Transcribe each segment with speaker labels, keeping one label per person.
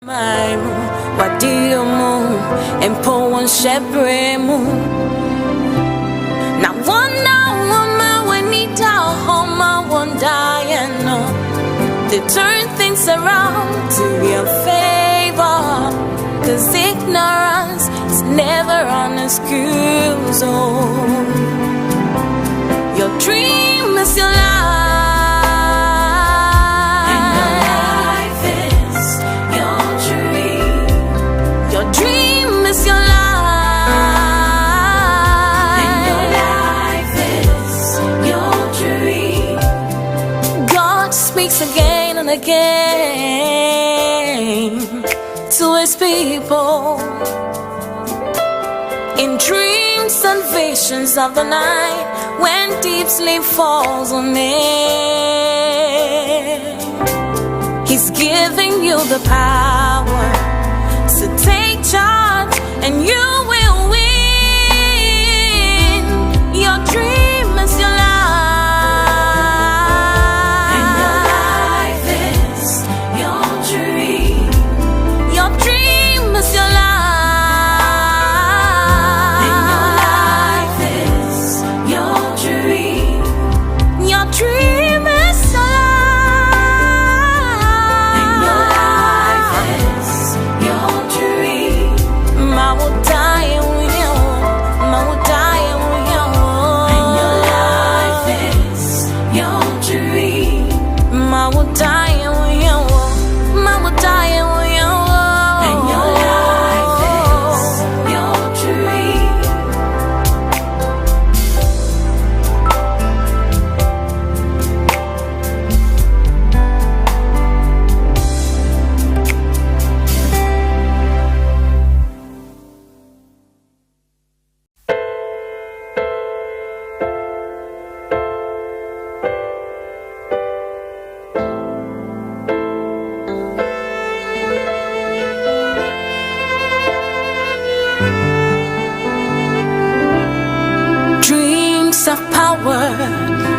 Speaker 1: What do you move and pull one shepherd move? Now one woman when he down home one Diana. They turn things around to your favor. Cause ignorance is never an excuse. Your dream is your life. Again and again to his people in dreams and visions of the night when deep sleep falls on me. He's giving you the power to take charge and you will win. Your dream is your life.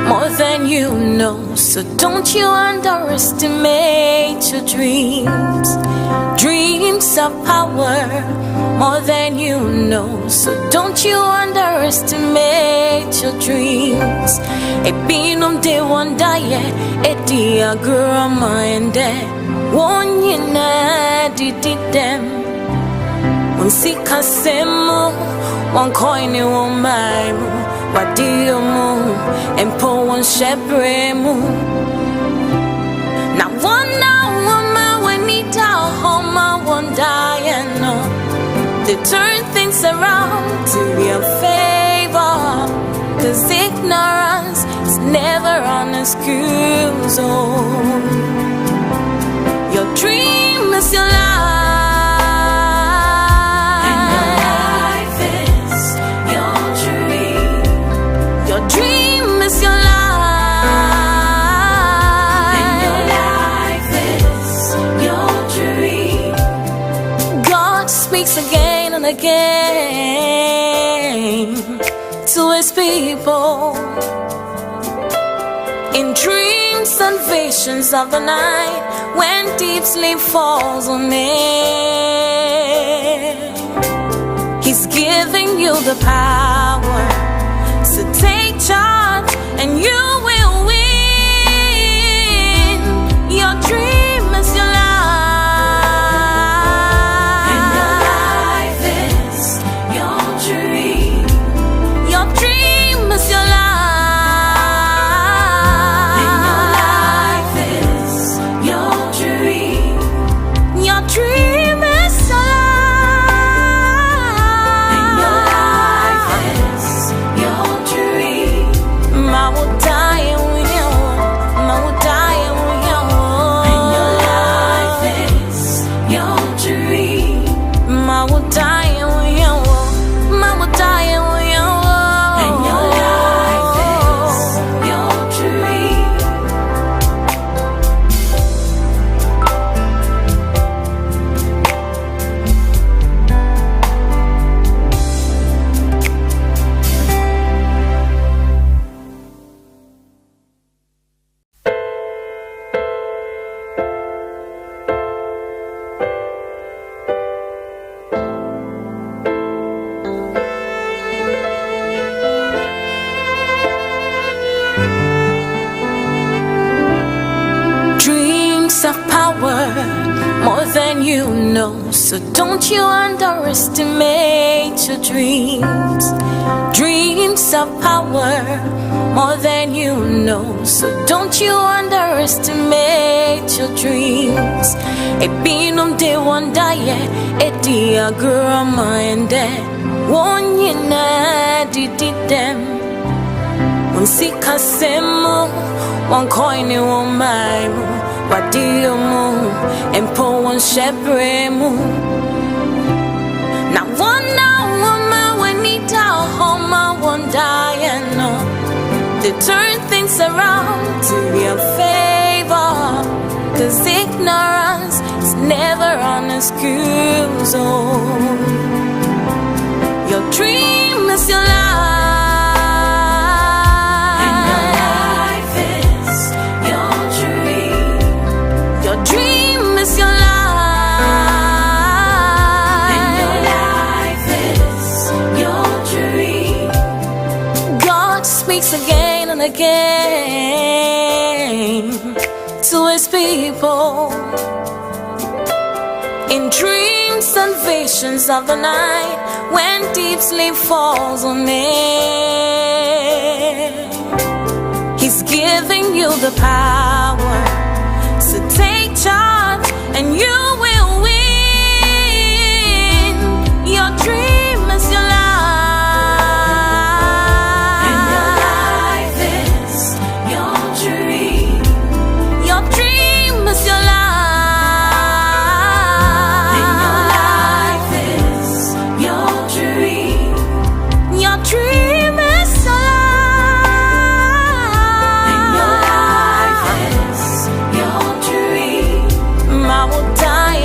Speaker 1: More than you know, so don't you underestimate your dreams. Dreams of power, more than you know, so don't you underestimate your dreams. A binum de one diet, a diagrama and dead. One yina did them. One sika semo, one coin in one mile. What do you move and pull one shepherd move? Now one woman when he down home one Diana. They turn things around to your favor. Cause ignorance is never an excuse. Your dream is your life. Dream is your life. And your life is your dream. God speaks again and again to his people in dreams and visions of the night when deep sleep falls on me. He's giving you the power to take charge and you will win. Your dream is your life. And your life is your dream. Your dream is your life. And your life is your dream. Your dream is your life. know, so don't you underestimate your dreams. Dreams of power, more than you know, so don't you underestimate your dreams. A binum de one day, a dear girl, mind that one yina did them. One sika semu, one coin in one mime, what do you move, and pull one shepherd moon. Now one woman when he down home, I won't die and no. They turn things around to your favor, 'cause ignorance is never an excuse. Oh, your dream is your life. Speaks again and again to his people in dreams and visions of the night when deep sleep falls on me. He's giving you the power, so take charge and you will win. Your dream is your life. I will die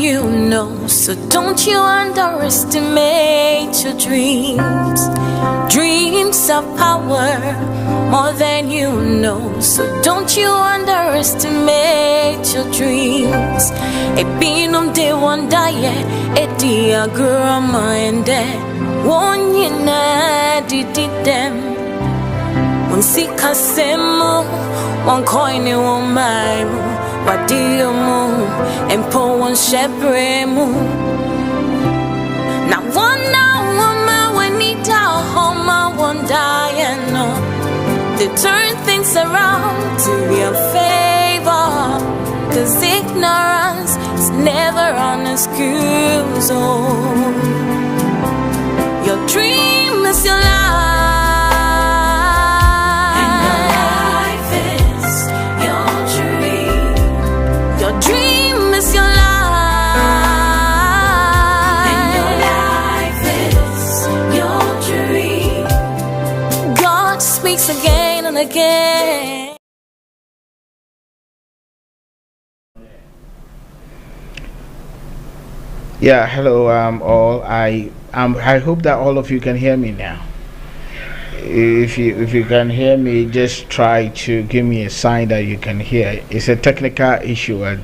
Speaker 1: you know, so don't you underestimate your dreams. Dreams of power, more than you know, so don't you underestimate your dreams. A binum de one die, a diagram and one yina did them. One sika semo, one coin in one mime. What do you move and pull one shepherd move? Now one woman when he down home, I won't die and no. They turn things around to your favor. Cause ignorance is never an excuse. Oh, your dream is your life. Dream is your life, and your life is your dream. God speaks again and again.
Speaker 2: Yeah, hello, all. I hope that all of you can hear me now. If you can hear me, just try to give me a sign that you can hear. It's a technical issue and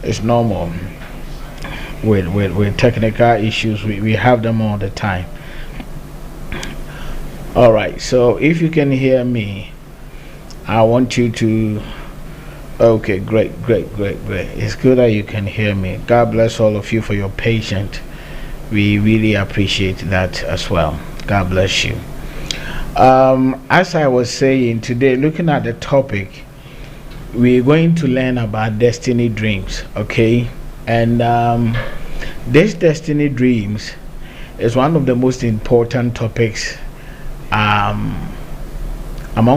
Speaker 2: it's normal with technical issues. We have them all the time. All right, so if you can hear me, I want you to. Okay, great. It's good that you can hear me. God bless all of you for your patience. We really appreciate that as well. God bless you. As I was saying today, looking at the topic, we're going to learn about destiny dreams, okay? And this destiny dreams is one of the most important topics. Among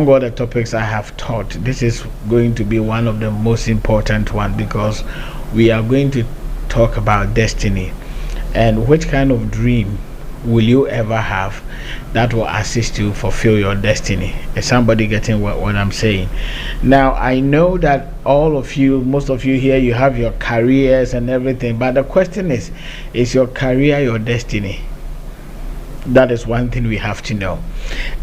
Speaker 2: all the topics I have taught, this is going to be one of the most important ones, because we are going to talk about destiny and which kind of dream will you ever have that will assist you fulfill your destiny. Is somebody getting what I'm saying? Now, I know that all of you, most of you here, you have your careers and everything, but the question is your career your destiny? That is one thing we have to know.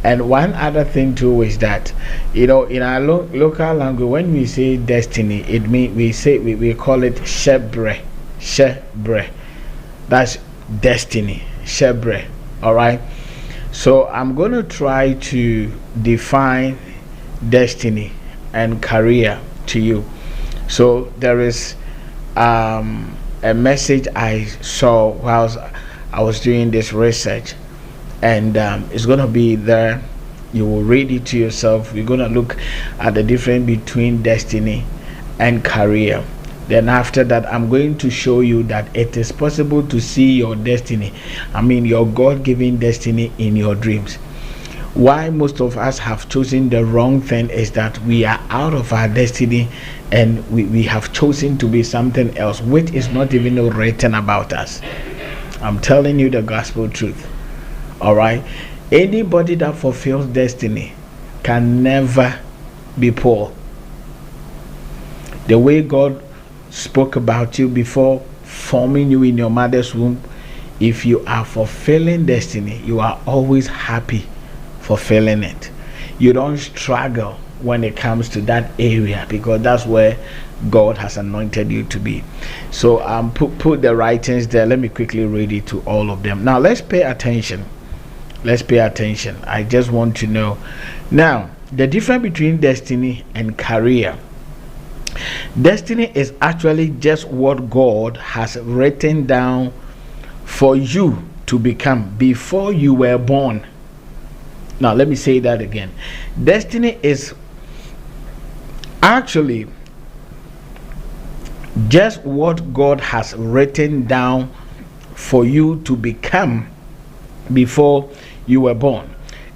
Speaker 2: And one other thing too is that, in our local language, when we say destiny, it means we call it shebre. That's destiny. Shebre. All right. So I'm going to try to define destiny and career to you. So there is a message I saw whilst I was doing this research, and it's going to be there. You will read it to yourself. We're going to look at the difference between destiny and career. Then after that, I'm going to show you that it is possible to see your destiny, your God-given destiny in your dreams. Why most of us have chosen the wrong thing is that we are out of our destiny and we have chosen to be something else, which is not even written about us. I'm telling you the gospel truth. All right? Anybody that fulfills destiny can never be poor. The way God spoke about you before forming you in your mother's womb, if you are fulfilling destiny, you are always happy fulfilling it. You don't struggle when it comes to that area, because that's where God has anointed you to be. So put the writings there. Let me quickly read it to all of them. Now let's pay attention. I just want to know now the difference between destiny and career. Destiny is actually just what God has written down for you to become before you were born. Now let me say that again. Destiny is actually just what God has written down for you to become before you were born.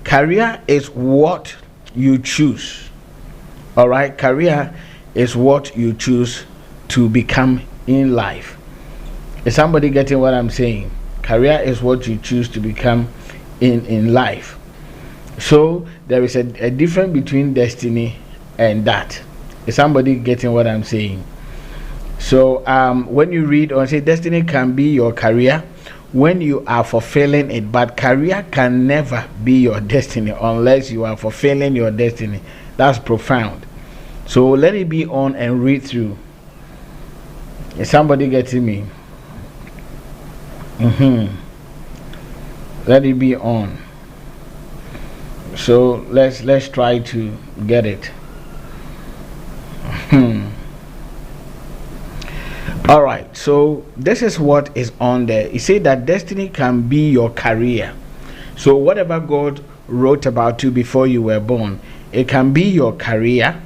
Speaker 2: Career is what you choose. All right, career is what you choose to become in life. Is somebody getting what I'm saying? Career is what you choose to become in life. So there is a difference between destiny and that. Is somebody getting what I'm saying? So when you read or say destiny can be your career when you are fulfilling it, but career can never be your destiny unless you are fulfilling your destiny. That's profound. So let it be on and read through. Is somebody getting me? Let it be on. So let's try to get it. All right, so this is what is on there. He said that destiny can be your career. So whatever God wrote about you before you were born, it can be your career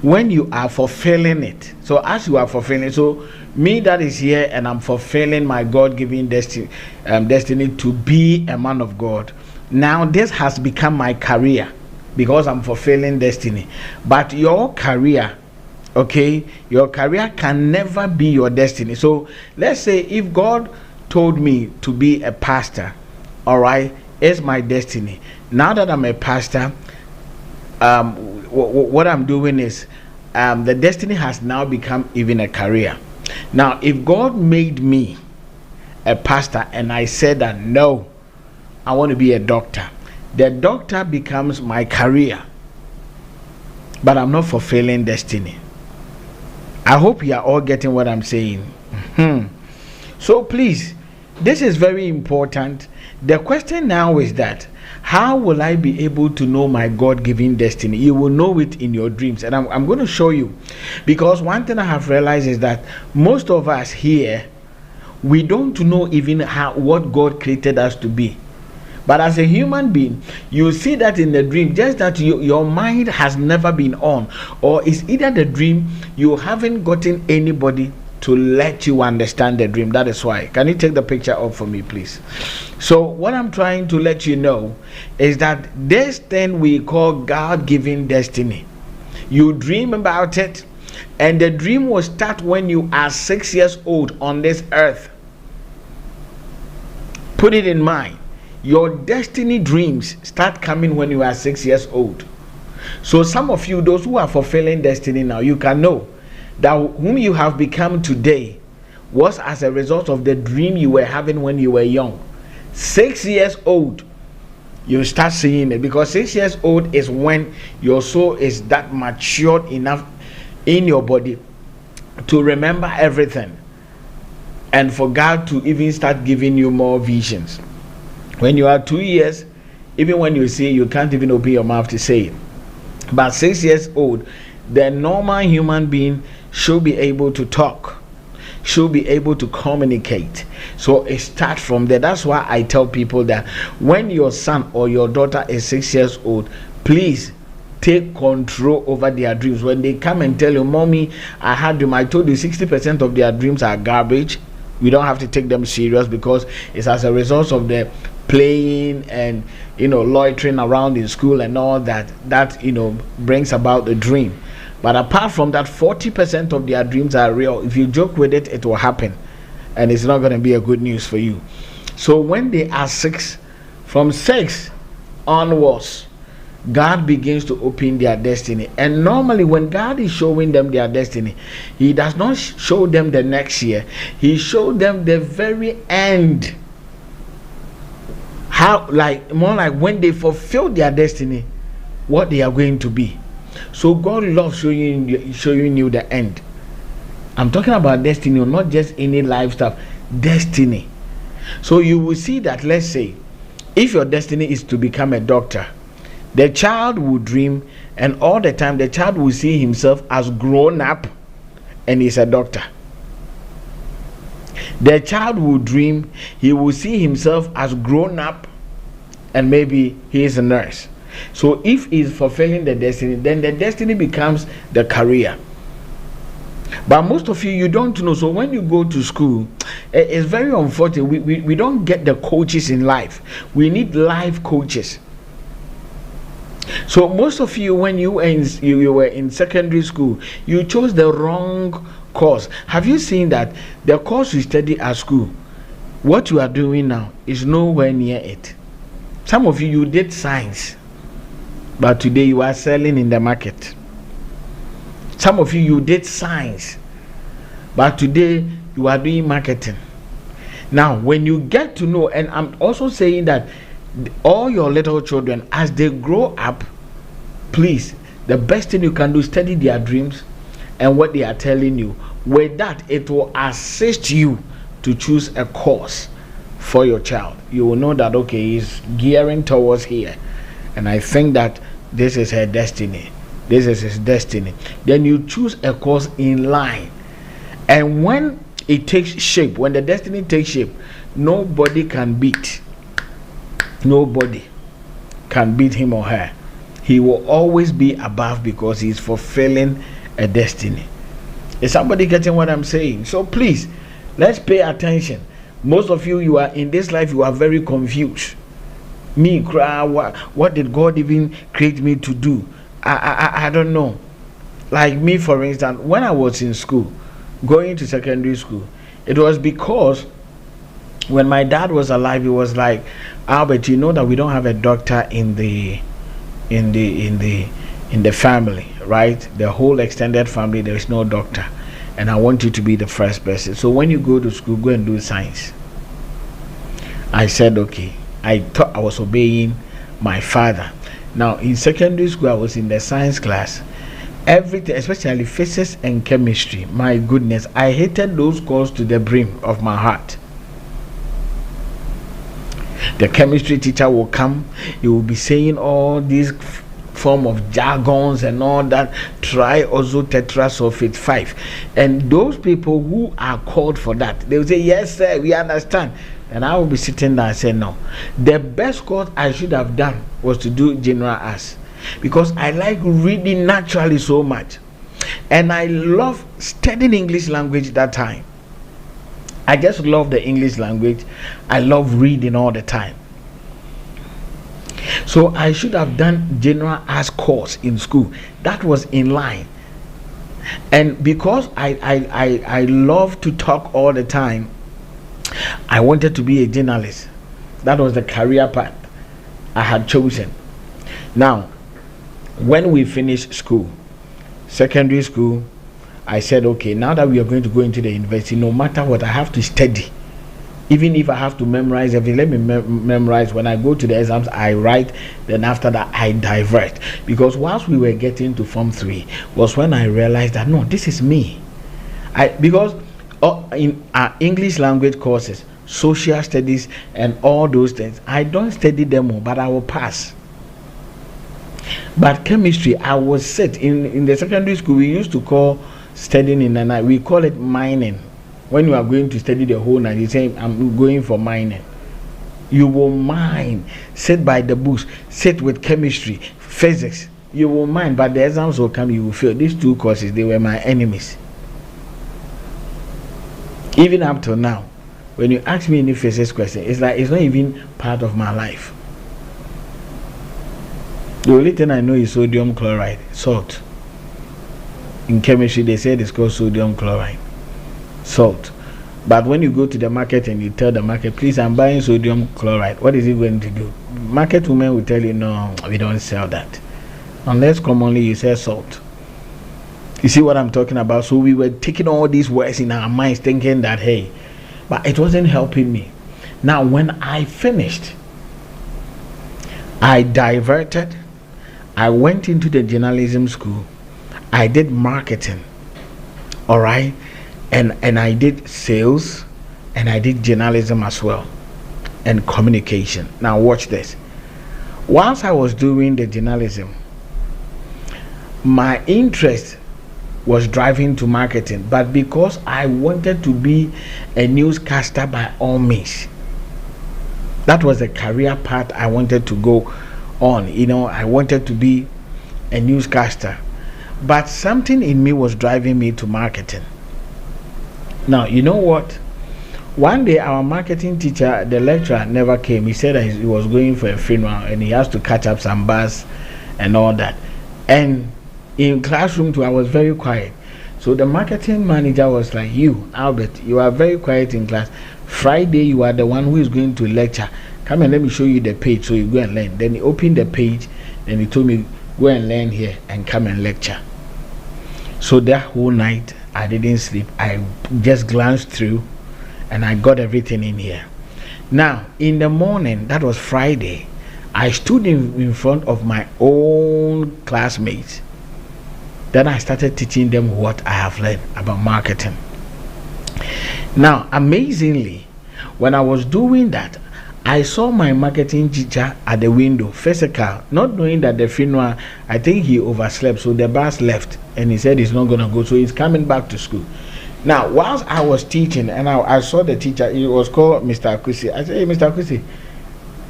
Speaker 2: when you are fulfilling it. So as you are fulfilling it, so me that is here and I'm fulfilling my God-given destiny to be a man of God. Now this has become my career because I'm fulfilling destiny. But your career, okay, your career can never be your destiny. So let's say if God told me to be a pastor, all right, it's my destiny. Now that I'm a pastor, what I'm doing is the destiny has now become even a career. Now if God made me a pastor and I said that no, I want to be a doctor, the doctor becomes my career, but I'm not fulfilling destiny. I hope you are all getting what I'm saying. So please, this is very important. The question now is that how will I be able to know my God-given destiny? You will know it in your dreams, and I'm going to show you, because one thing I have realized is that most of us here, we don't know even what God created us to be. But as a human being, you see that in the dream, just that your mind has never been on, or it's either the dream you haven't gotten anybody to let you understand the dream. That is why. Can you take the picture up for me, please? So what I'm trying to let you know is that this thing we call God-given destiny, you dream about it, and the dream will start when you are 6 years old on this earth. Put it in mind. Your destiny dreams start coming when you are 6 years old. So some of you, those who are fulfilling destiny now, you can know that whom you have become today was as a result of the dream you were having when you were young. 6 years old, you start seeing it, because 6 years old is when your soul is that matured enough in your body to remember everything, and for God to even start giving you more visions. When you are 2 years, even when you see, you can't even open your mouth to say it. But 6 years old, the normal human being should be able to talk, should be able to communicate. So it starts from there. That's why I tell people that when your son or your daughter is 6 years old, please take control over their dreams. When they come and tell you, Mommy, I told you 60% of their dreams are garbage. We don't have to take them serious, because it's as a result of the playing and loitering around in school and all that brings about the dream. But apart from that, 40% of their dreams are real. If you joke with it, it will happen, and it's not going to be a good news for you. So when they are 6, from 6 onwards, God begins to open their destiny. And normally when God is showing them their destiny, He does not show them the next year. He showed them the very end. More like when they fulfill their destiny, what they are going to be. So God loves showing you the end. I'm talking about destiny, not just any life stuff. Destiny. So you will see that, let's say, if your destiny is to become a doctor, the child will dream, and all the time the child will see himself as grown up and he's a doctor. The child will dream, he will see himself as grown up and maybe he is a nurse. So if he's fulfilling the destiny, then the destiny becomes the career. But most of you don't know. So when you go to school, it's very unfortunate. We don't get the coaches in life. We need life coaches. So most of you, when you were in secondary school, you chose the wrong course. Have you seen that the course you study at school, what you are doing now is nowhere near it? Some of you did science, but today you are selling in the market. Some of you did science, but today you are doing marketing. Now, when you get to know, and I'm also saying that all your little children, as they grow up, please, the best thing you can do is study their dreams and what they are telling you. With that, it will assist you to choose a course for your child. You will know that, okay, he's gearing towards here, and I think that this is her destiny, this is his destiny. Then you choose a course in line, and when it takes shape, when the destiny takes shape, nobody can beat him or her. He will always be above because he's fulfilling a destiny. Is somebody getting what I'm saying? So please, let's pay attention. Most of you are in this life, you are very confused. Me, cry, what did God even create me to do? I don't know. Like me, for instance, when I was in school, going to secondary school, it was because when my dad was alive, he was like, Albert, you know that we don't have a doctor in the family, right? The whole extended family, there is no doctor, and I want you to be the first person. So when you go to school, go and do science. I said okay. I thought I was obeying my father. Now in secondary school, I was in the science class. Everything, especially physics and chemistry, my goodness, I hated those courses to the brim of my heart. The chemistry teacher will come, he will be saying all these form of jargons and all that, triazotetrasulfate 5, and those people who are called for that, they will say, yes sir, we understand, and I will be sitting there and say, no. The best course I should have done was to do general arts, because I like reading naturally so much, and I love studying English language that time. I just love the English language. I love reading all the time. So I should have done general arts course in school. That was in line. And because I love to talk all the time, I wanted to be a journalist. That was the career path I had chosen. Now, when we finished school, secondary school, I said, okay, now that we are going to go into the university, no matter what, I have to study. Even if I have to memorize everything, let me memorize. When I go to the exams, I write. Then after that, I divert. Because whilst we were getting to Form 3, was when I realized that, no, this is me. Because in our English language courses, social studies, and all those things, I don't study them all, but I will pass. But chemistry, I was set. In the secondary school, we used to call studying in the night, we call it mining. When you are going to study the whole night, you say, I'm going for mining. You will mine, sit by the books, sit with chemistry, physics. You will mine, but the exams will come, you will fail. These two courses, they were my enemies. Even up till now, when you ask me any physics question, it's like it's not even part of my life. The only thing I know is sodium chloride, salt. In chemistry, they said it's called sodium chloride, salt. But when you go to the market and you tell the market, please, I'm buying sodium chloride, what is it going to do? Market women will tell you, no, we don't sell that. Unless commonly you say salt. You see what I'm talking about? So we were taking all these words in our minds, thinking that, hey, but it wasn't helping me. Now, when I finished, I diverted. I went into the journalism school. I did marketing, all right, and I did sales, and I did journalism as well, and communication. Now watch this. Whilst I was doing the journalism, my interest was driving to marketing, but because I wanted to be a newscaster by all means, that was a career path I wanted to go on. I wanted to be a newscaster. But something in me was driving me to marketing. Now, you know what? One day, our marketing teacher, the lecturer, never came. He said that he was going for a funeral and he has to catch up some bus and all that. And in classroom too, I was very quiet. So the marketing manager was like, you, Albert, you are very quiet in class. Friday, you are the one who is going to lecture. Come and let me show you the page so you go and learn. Then he opened the page and he told me, go and learn here and come and lecture. So that whole night, I didn't sleep. I just glanced through and I got everything in here. Now, in the morning, that was Friday, I stood in front of my own classmates. Then I started teaching them what I have learned about marketing. Now, amazingly, when I was doing that, I saw my marketing teacher at the window, physical, not knowing that the funeral, I think he overslept, so the bus left, and he said he's not going to go, so he's coming back to school. Now, whilst I was teaching, and I saw the teacher, he was called Mr. Akusi. I said, hey, Mr. Akusi,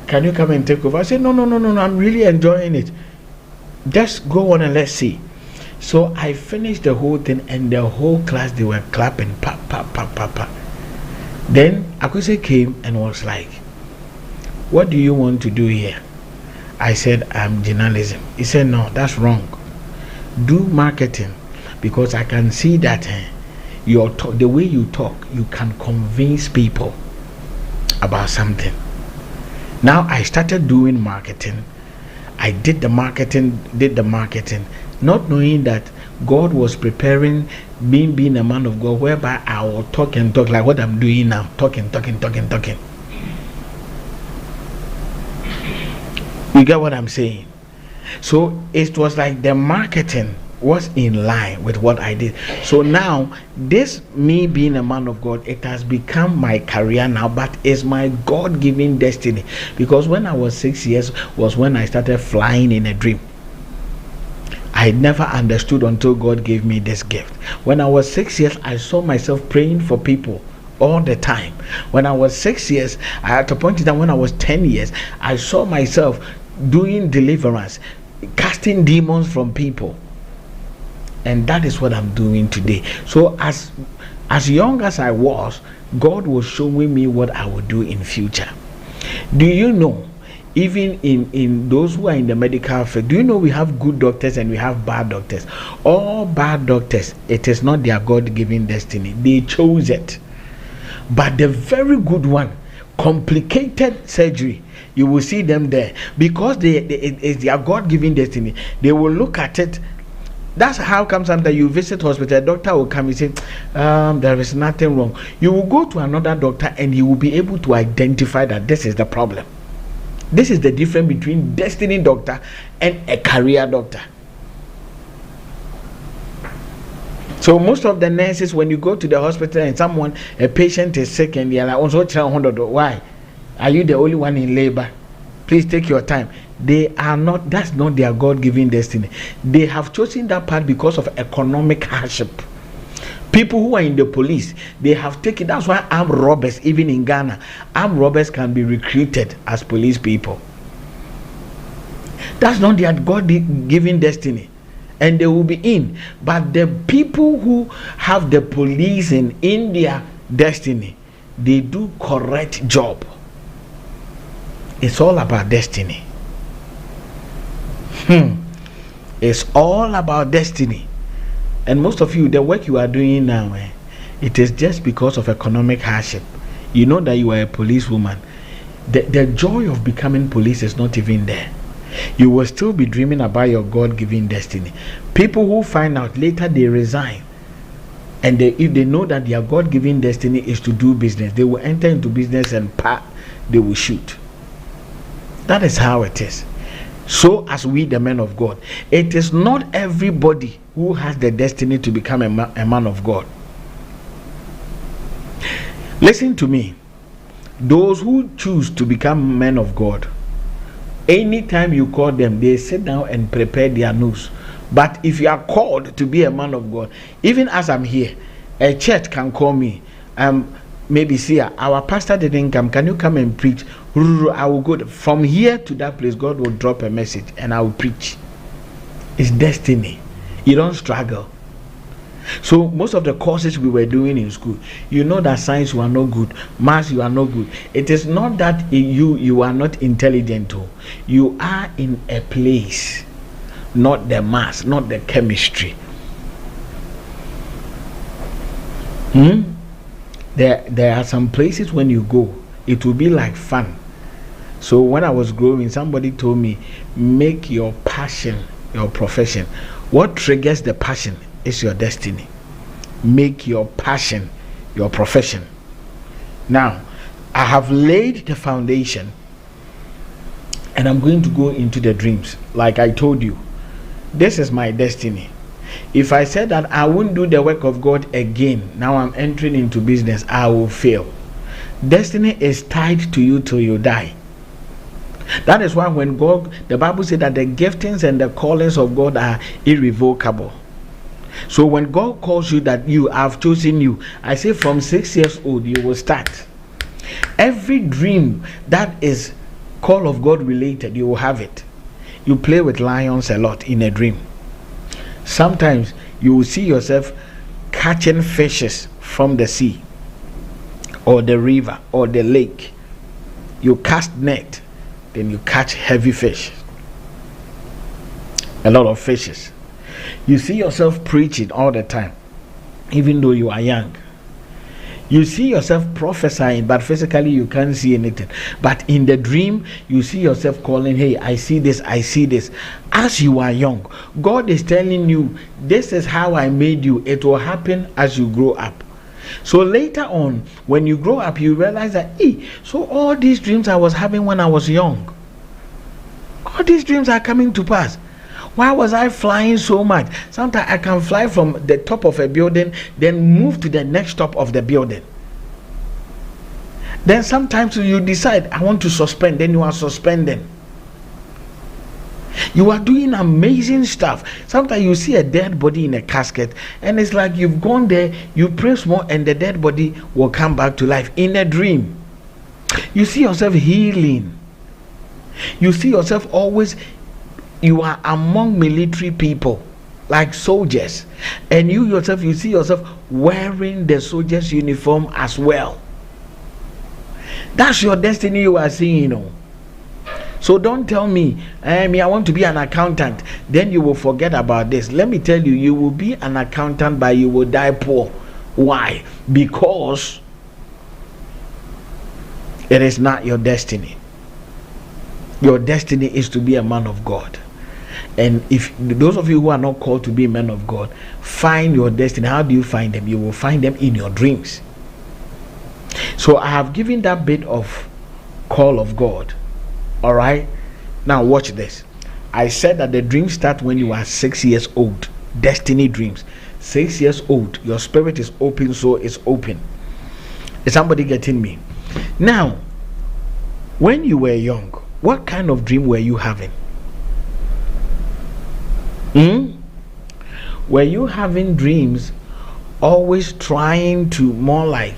Speaker 2: can you come and take over? I said, no, I'm really enjoying it. Just go on and let's see. So I finished the whole thing, and the whole class, they were clapping, pa, pa, pa, pa, pa. Then Akusi came and was like, what do you want to do here? I said, I'm journalism. He said, no, that's wrong. Do marketing, because I can see that the way you talk, you can convince people about something. Now I started doing marketing. I did the marketing, not knowing that God was preparing me being a man of God, whereby I will talk and talk like what I'm doing now, talking. You get what I'm saying? So it was like the marketing was in line with what I did. So now, this me being a man of God, it has become my career now, but it's my God-given destiny. Because when I was 6 years was when I started flying in a dream. I never understood until God gave me this gift. When I was 6 years, I saw myself praying for people all the time. When I was 6 years, I had to point it out. When I was 10 years, I saw myself doing deliverance, casting demons from people. And that is what I'm doing today. So as young as I was, God was showing me what I would do in future. Do you know, even in those who are in the medical field, do you know we have good doctors and we have bad doctors? All bad doctors, it is not their God-given destiny. They chose it. But the very good one, complicated surgery, you will see them there. Because it's their God-given destiny. They will look at it. That's how come sometimes you visit hospital, a doctor will come and say, there is nothing wrong. You will go to another doctor and he will be able to identify that this is the problem. This is the difference between destiny doctor and a career doctor. So most of the nurses, when you go to the hospital and a patient is sick and they're like, why? Are you the only one in labor? Please take your time. They are not, that's not their God-given destiny. They have chosen that path because of economic hardship. People who are in the police, they have taken, that's why armed robbers, even in Ghana, armed robbers can be recruited as police people. That's not their God-given destiny. And they will be in. But the people who have the policing in their destiny, they do correct job. It's all about destiny. It's all about destiny. And most of you, the work you are doing now, it is just because of economic hardship. You know that you are a policewoman. The joy of becoming police is not even there. You will still be dreaming about your God-given destiny. People who find out later, they resign. And if they know that their God-given destiny is to do business, they will enter into business and they will shoot. That is how it is. So as we, the men of God, it is not everybody who has the destiny to become a man of God. Listen to me. Those who choose to become men of God, anytime you call them, they sit down and prepare their news. But if you are called to be a man of God, even as I'm here, a church can call me. Maybe Seer, our pastor didn't come. Can you come and preach? I will go from here to that place. God will drop a message and I will preach. It's destiny. You don't struggle. So most of the courses we were doing in school, you know that science you are no good, maths you are no good. It is not that you are not intelligent. You are in a place, not the maths, not the chemistry. There are some places when you go, it will be like fun. So when I was growing, somebody told me, make your passion your profession. What triggers the passion is your destiny. make your passion your profession. Now, I have laid the foundation, and I'm going to go into the dreams. Like I told you, this is my destiny. If I said that I won't do the work of God again, now I'm entering into business, I will fail. Destiny is tied to you till you die. That is why when God, the Bible said that the giftings and the callings of God are irrevocable. So when God calls you that you have chosen you, I say from 6 years old you will start. Every dream that is call of God related, you will have it. You play with lions a lot in a dream. Sometimes you will see yourself catching fishes from the sea or the river or the lake. You cast net, then you catch heavy fish, a lot of fishes. You see yourself preaching all the time, even though you are young. You see yourself prophesying, but physically you can't see anything. But in the dream, you see yourself calling, hey, I see this, I see this. As you are young, God is telling you, this is how I made you. It will happen as you grow up. So later on, when you grow up, you realize that, hey, so all these dreams I was having when I was young, all these dreams are coming to pass. Why was I flying so much? Sometimes I can fly from the top of a building, then move to the next top of the building. Then sometimes you decide, I want to suspend, then you are suspending. You are doing amazing stuff. Sometimes you see a dead body in a casket, and it's like you've gone there, you pray more, and the dead body will come back to life in a dream. You see yourself healing. You see yourself always, you are among military people, like soldiers, and you yourself, you see yourself wearing the soldier's uniform as well. That's your destiny you are seeing, you know. So don't tell me, I want to be an accountant, then you will forget about this. Let me tell you, you will be an accountant, but you will die poor. Why? Because it is not your destiny. Your destiny is to be a man of God. And if those of you who are not called to be men of God, find your destiny. How do you find them? You will find them in your dreams. So I have given that bit of call of God. All right, now watch this. I said that the dreams start when you are 6 years old. Destiny dreams. 6 years old, your spirit is open, so it's open. Is somebody getting me? Now, when you were young, what kind of dream were you having? Were you having dreams always trying to more like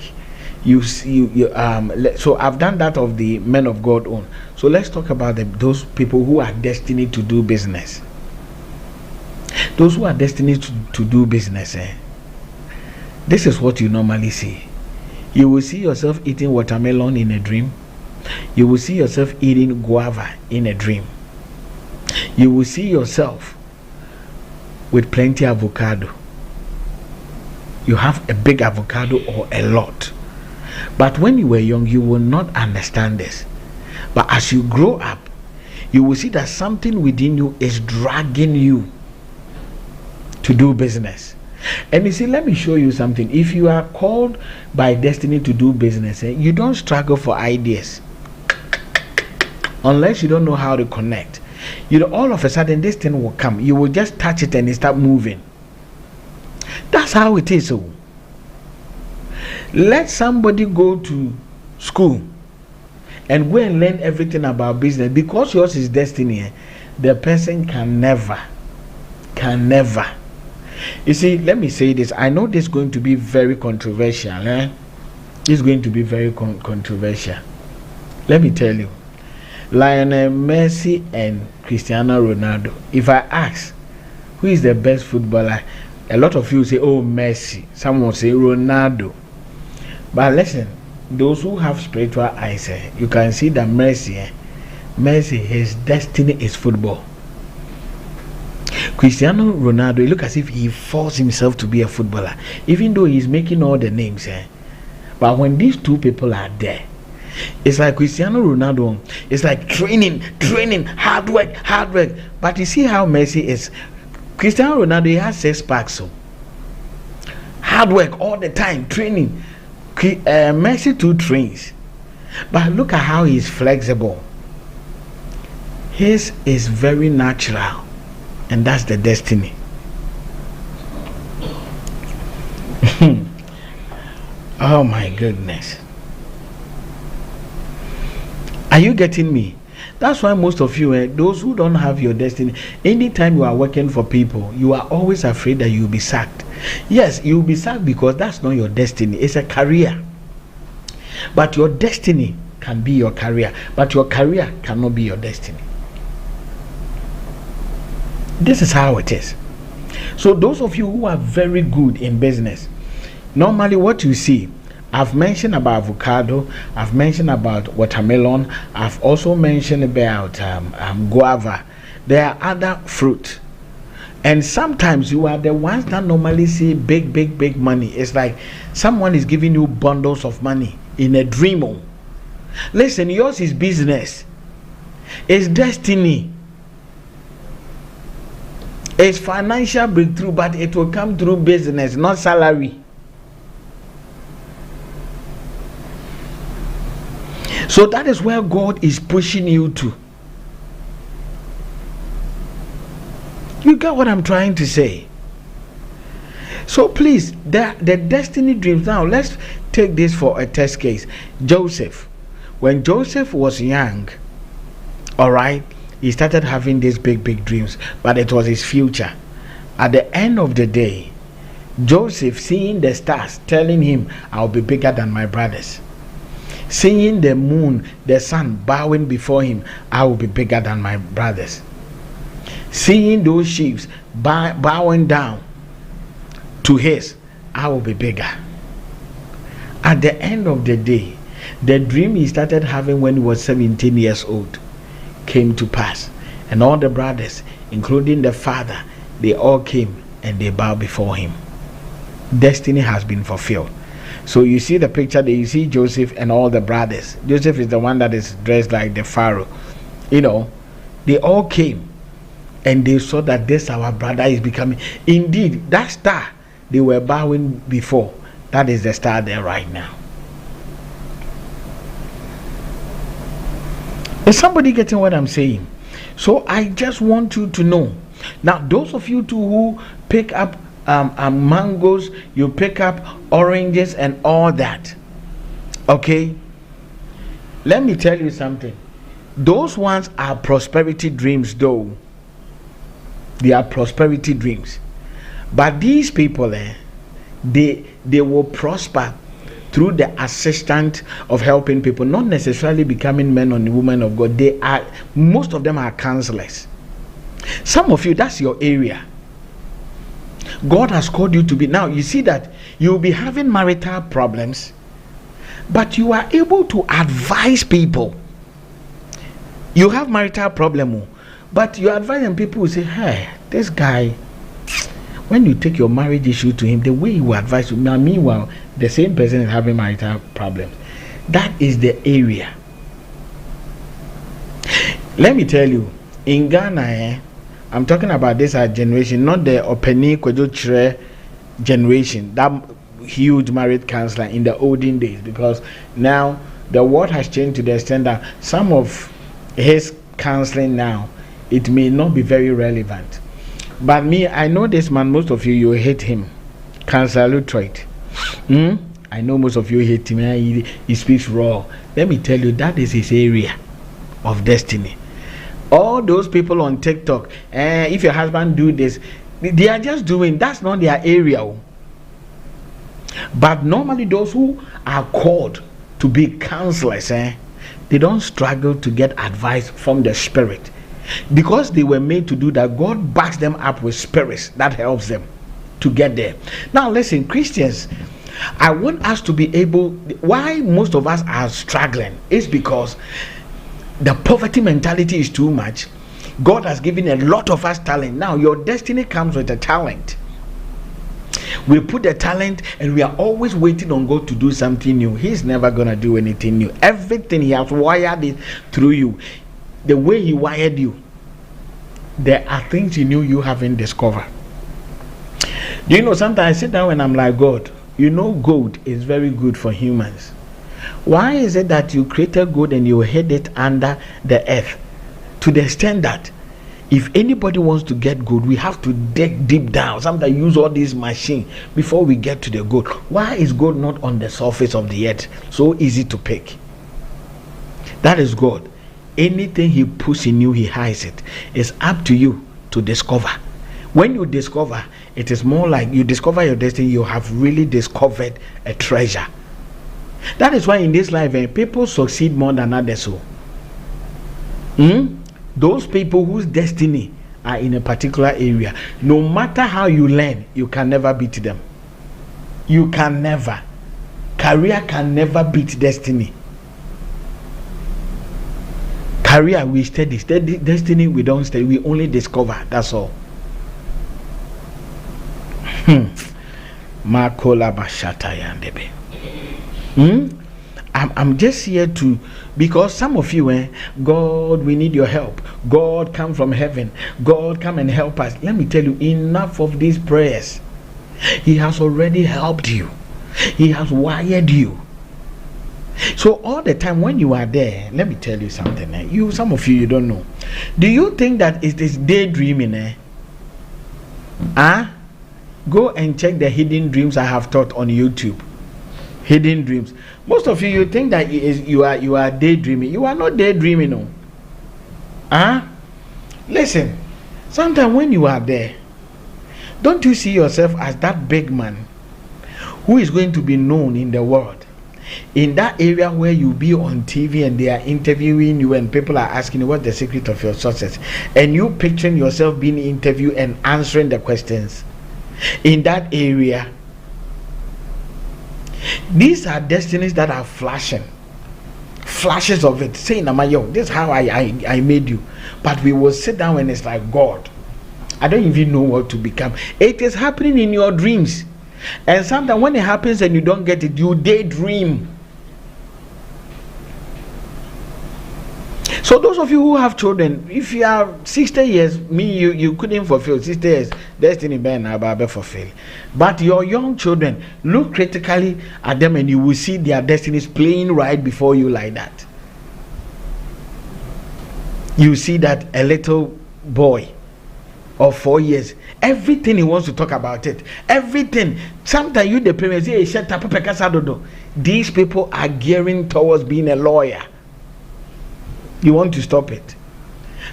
Speaker 2: so I've done that of the men of God own. So let's talk about those people who are destined to do business. Those who are destined to do business, this is what you normally see. You will see yourself eating watermelon in a dream. You will see yourself eating guava in a dream. You will see yourself with plenty of avocado. You have a big avocado or a lot. But when you were young, you will not understand this. But as you grow up, you will see that something within you is dragging you to do business. And you see, let me show you something. If you are called by destiny to do business, you don't struggle for ideas. Unless you don't know how to connect. You know, all of a sudden this thing will come. You will just touch it and it start moving. That's how it is. So let somebody go to school and go and learn everything about business. Because yours is destiny, the person can never. You see, let me say this. I know this is going to be very controversial. It's going to be very controversial. Let me tell you. Lionel Messi and Cristiano Ronaldo. If I ask, who is the best footballer? A lot of you say, oh, Messi. Some will say Ronaldo. But listen, those who have spiritual eyes, you can see that Messi, his destiny is football. Cristiano Ronaldo, it looks as if he forced himself to be a footballer, even though he's making all the names. But when these two people are there, it's like Cristiano Ronaldo, it's like training, hard work. But you see how Messi is. Cristiano Ronaldo, he has 6 packs. So hard work all the time, training. Mercy too trains. But look at how he's flexible. His is very natural, and that's the destiny. Oh my goodness. Are you getting me? That's why most of you, those who don't have your destiny, anytime you are working for people, you are always afraid that you'll be sacked. Yes, you'll be sacked because that's not your destiny. It's a career. But your destiny can be your career, but your career cannot be your destiny. This is how it is. So those of you who are very good in business, normally what you see, I've mentioned about avocado, I've mentioned about watermelon, I've also mentioned about guava. There are other fruit, and sometimes you are the ones that normally see big money. It's like someone is giving you bundles of money in a dream. Listen, yours is business, it's destiny, it's financial breakthrough, but it will come through business, not salary. So that is where God is pushing you to. You get what I'm trying to say? So please, the destiny dreams. Now let's take this for a test case. Joseph, when Joseph was young, all right, he started having these big dreams, but it was his future. At the end of the day, Joseph, seeing the stars telling him, I'll be bigger than my brothers, seeing the moon, the sun bowing before him, I will be bigger than my brothers, seeing those sheep bowing down to his, I will be bigger. At the end of the day, the dream he started having when he was 17 years old came to pass, and all the brothers, including the father, they all came and they bowed before him. Destiny has been fulfilled. So you see the picture there, you see Joseph and all the brothers. Joseph is the one that is dressed like the Pharaoh. You know, they all came and they saw that this our brother is becoming. Indeed, that star they were bowing before, that is the star there right now. Is somebody getting what I'm saying? So I just want you to know. Now, those of you too who pick up mangoes, you pick up oranges and all that, okay, let me tell you something. Those ones are prosperity dreams, though. They are prosperity dreams. But these people, they will prosper through the assistance of helping people, not necessarily becoming men or women of God. They are, most of them are counselors. Some of you, that's your area. God has called you to be. Now you see that you'll be having marital problems, but you are able to advise people. You have marital problem, but you advise them. People will say, hey, this guy, when you take your marriage issue to him, the way he will advise you. Now meanwhile, the same person is having marital problems. That is the area. Let me tell you, in Ghana, I'm talking about this generation, not the Openi Kwejo generation, that huge married counselor in the olden days, because now the world has changed to the extent that some of his counseling now, it may not be very relevant. But me, I know this man, most of you hate him, Counselor Lutroit. I know most of you hate him. He speaks raw. Let me tell you, that is his area of destiny. All those people on TikTok, if your husband do this, they are just doing, that's not their area. But normally those who are called to be counselors, they don't struggle to get advice from the spirit, because they were made to do that. God backs them up with spirits that helps them to get there. Now listen, Christians, I want us to be able, why most of us are struggling is because the poverty mentality is too much. God has given a lot of us talent. Now your destiny comes with a talent. We put the talent and we are always waiting on God to do something new. He's never gonna do anything new. Everything he has wired it through you. The way he wired you, there are things he knew you haven't discovered. Do you know, sometimes I sit down and I'm like, God, you know gold is very good for humans. Why is it that you created gold and you hid it under the earth? To the extent that if anybody wants to get gold, we have to dig deep down. Sometimes use all these machines before we get to the gold. Why is gold not on the surface of the earth? So easy to pick. That is God. Anything he puts in you, he hides it. It's up to you to discover. When you discover, it is more like you discover your destiny, you have really discovered a treasure. That is why in this life, people succeed more than others. Those people whose destiny are in a particular area, no matter how you learn, you can never beat them. You can never. Career can never beat destiny. Career we study, destiny we don't study, we only discover. That's all. I'm just here to, because some of you, God, we need your help. God, come from heaven. God, come and help us. Let me tell you, enough of these prayers. He has already helped you. He has wired you. So all the time when you are there, let me tell you something. Some of you don't know. Do you think that it is daydreaming? Go and check the hidden dreams I have taught on YouTube. Hidden dreams. Most of you think that you are daydreaming. You are not daydreaming, no. Listen. Sometimes when you are there, don't you see yourself as that big man who is going to be known in the world? In that area where you be on TV and they are interviewing you and people are asking you what's the secret of your success, and you picturing yourself being interviewed and answering the questions in that area. These are destinies that are flashing, flashes of it, saying, "Amayo, this is how I made you." But we will sit down and it's like, God, I don't even know what to become. It is happening in your dreams. And sometimes when it happens and you don't get it, you daydream. So those of you who have children, if you are 60 years, you couldn't fulfill 60 years destiny, ben fulfill. But your young children, look critically at them and you will see their destinies playing right before you like that. You see that a little boy of 4 years, everything he wants to talk about it, everything. Sometimes you the parents say, "Shut up, these people are gearing towards being a lawyer." You want to stop it.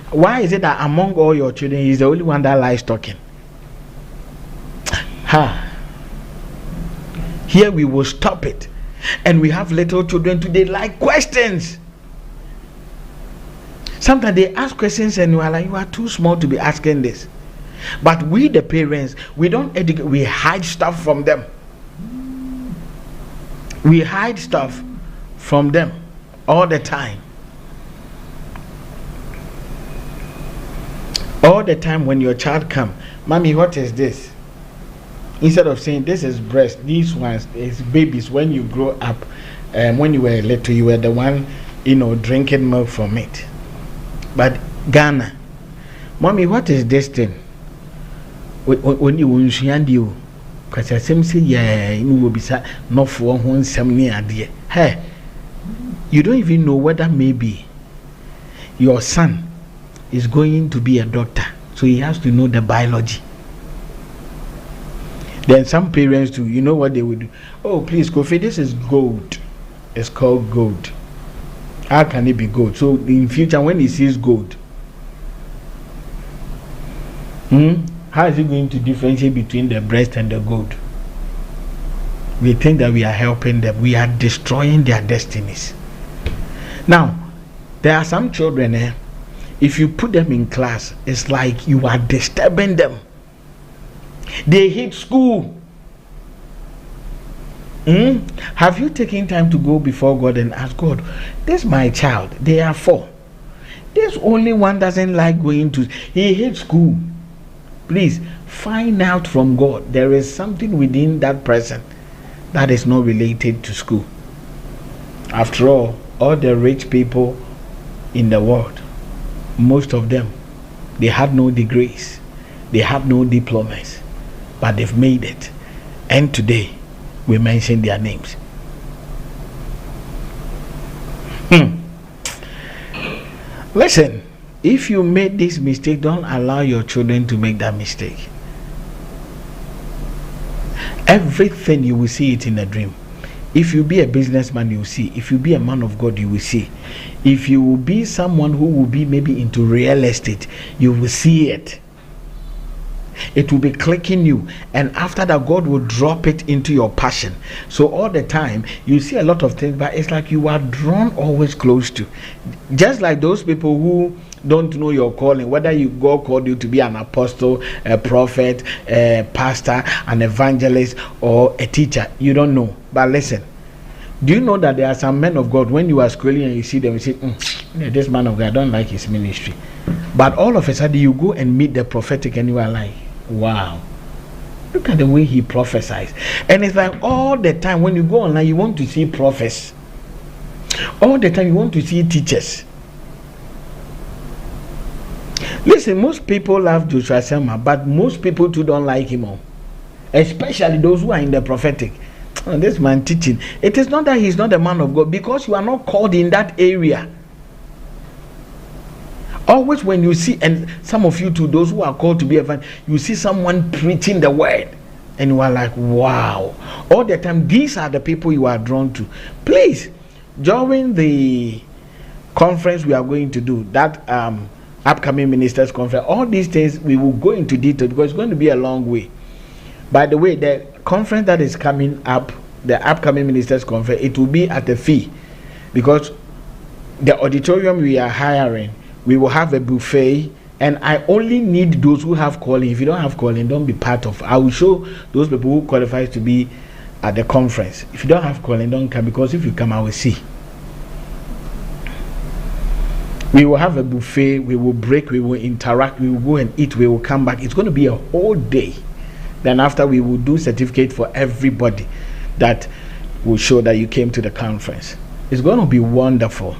Speaker 2: Why is it that among all your children, he's the only one that lies talking? Here we will stop it. And we have little children today like questions. Sometimes they ask questions and you are like, you are too small to be asking this. But we the parents, we don't educate, we hide stuff from them. We hide stuff from them all the time. All the time when your child come, "Mommy, what is this?" Instead of saying, "This is breast, these ones is babies." When you grow up, when you were little, you were the one, drinking milk from it. But Ghana, "Mommy, what is this thing?" When you understand you, because I say, "Yeah, you will be sad, not for one some idea." Hey, you don't even know whether maybe your son is going to be a doctor, so he has to know the biology. Then some parents do, you know what they would do? "Oh, please, Kofi, this is gold. It's called gold. How can it be gold?" So in future, when he sees gold, how is he going to differentiate between the breast and the gold? We think that we are helping them. We are destroying their destinies. Now, there are some children, if you put them in class, it's like you are disturbing them. They hate school. Have you taken time to go before God and ask God, "This is my child, they are 4. This only one doesn't like going to, he hates school." Please find out from God. There is something within that person that is not related to school. After all the rich people in the world, most of them, they had no degrees, they had no diplomas, but they've made it. And today, we mention their names. Listen, if you made this mistake, don't allow your children to make that mistake. Everything you will see it in a dream. If you be a businessman, you will see. If you be a man of God, you will see. If you will be someone who will be maybe into real estate, you will see it. It will be clicking you, and after that, God will drop it into your passion. So all the time you see a lot of things, but it's like you are drawn always close to. Just like those people who don't know your calling, whether God called you to be an apostle, a prophet, a pastor, an evangelist, or a teacher, you don't know. But listen, do you know that there are some men of God, when you are scrolling and you see them, you say, this man of God, I don't like his ministry. But all of a sudden you go and meet the prophetic and you are like, wow, look at the way he prophesies. And it's like all the time when you go online, you want to see prophets. All the time you want to see teachers. Listen, most people love Joshua Selma, but most people too don't like him, especially those who are in the prophetic. This man teaching. It is not that he's not a man of God, because you are not called in that area. Always when you see, and some of you too, those who are called to be evangelists, you see someone preaching the word, and you are like, wow. All the time, these are the people you are drawn to. Please, during the conference we are going to do, that upcoming ministers conference, all these things we will go into detail, because it's going to be a long way. By the way, the conference that is coming up, the upcoming ministers conference, it will be at a fee, because the auditorium we are hiring, we will have a buffet, and I only need those who have calling. If you don't have calling, don't be part of. I will show those people who qualify to be at the conference. If you don't have calling, don't come, because if you come, I will see. We will have a buffet, we will break, we will interact, we will go and eat, we will come back. It's going to be a whole day. Then after, we will do certificate for everybody that will show that you came to the conference. It's going to be wonderful,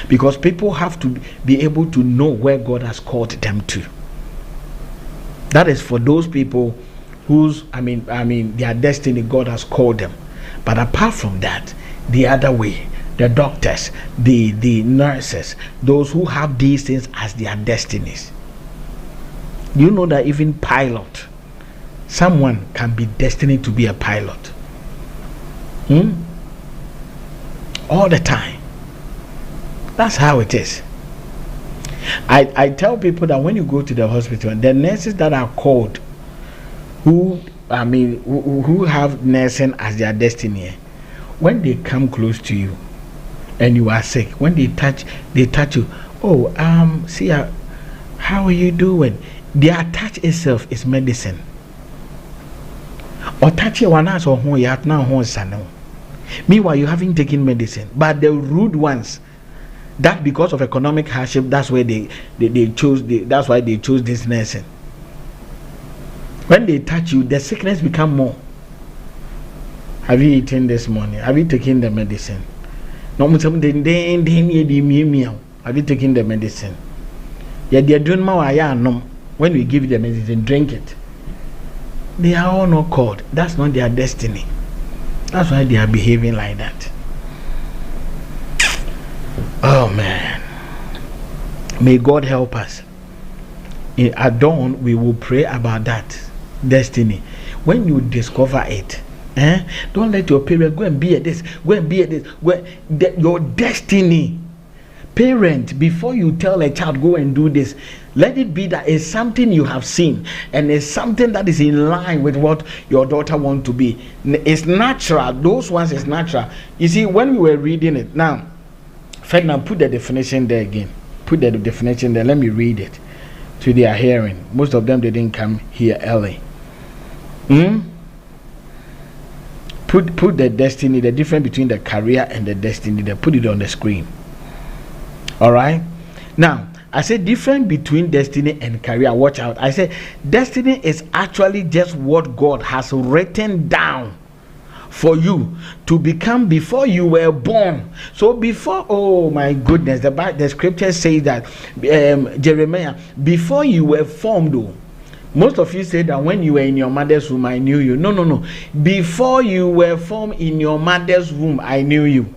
Speaker 2: because people have to be able to know where God has called them to. That is for those people whose, their destiny, God has called them. But apart from that, the other way, the doctors, the nurses, those who have these things as their destinies. You know that even pilot, someone can be destined to be a pilot. All the time. That's how it is. I tell people that when you go to the hospital, the nurses that are called, who have nursing as their destiny, when they come close to you and you are sick, when they touch you, Seer, how are you doing? Their touch itself is medicine. Or touch your one ass or home, you have now home. Meanwhile, you haven't taken medicine. But the rude ones, that because of economic hardship, that's where they chose. That's why they chose this nursing. When they touch you, the sickness become more. Have you eaten this morning? Have you taken the medicine? No, have you taken the medicine? Yeah, they are doing more. When we give you the medicine, drink it. They are all not called. That's not their destiny. That's why they are behaving like that. Oh man, may God help us. At dawn, we will pray about that destiny. When you discover it, don't let your parents go and be at this, go and be at this. Your destiny, parent, before you tell a child go and do this, let it be that it's something you have seen, and it's something that is in line with what your daughter wants to be. It's natural. Those ones is natural. You see, when we were reading it now. Ferdinand, put the definition there again. Put the definition there. Let me read it to their hearing. Most of them, they didn't come here early. Put the destiny, the difference between the career and the destiny. They put it on the screen. All right. Now, I said difference between destiny and career. Watch out. I said destiny is actually just what God has written down for you to become before you were born. So before, oh my goodness, the scripture says that Jeremiah, before you were formed, Most of you say that when you were in your mother's womb, I knew you. No, no, no. Before you were formed in your mother's womb, I knew you.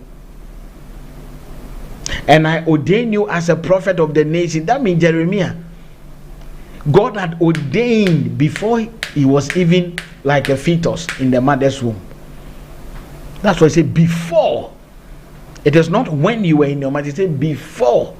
Speaker 2: And I ordained you as a prophet of the nation. That means Jeremiah. God had ordained before he was even like a fetus in the mother's womb. That's why I say before. It is not when you were in your mother, it said before.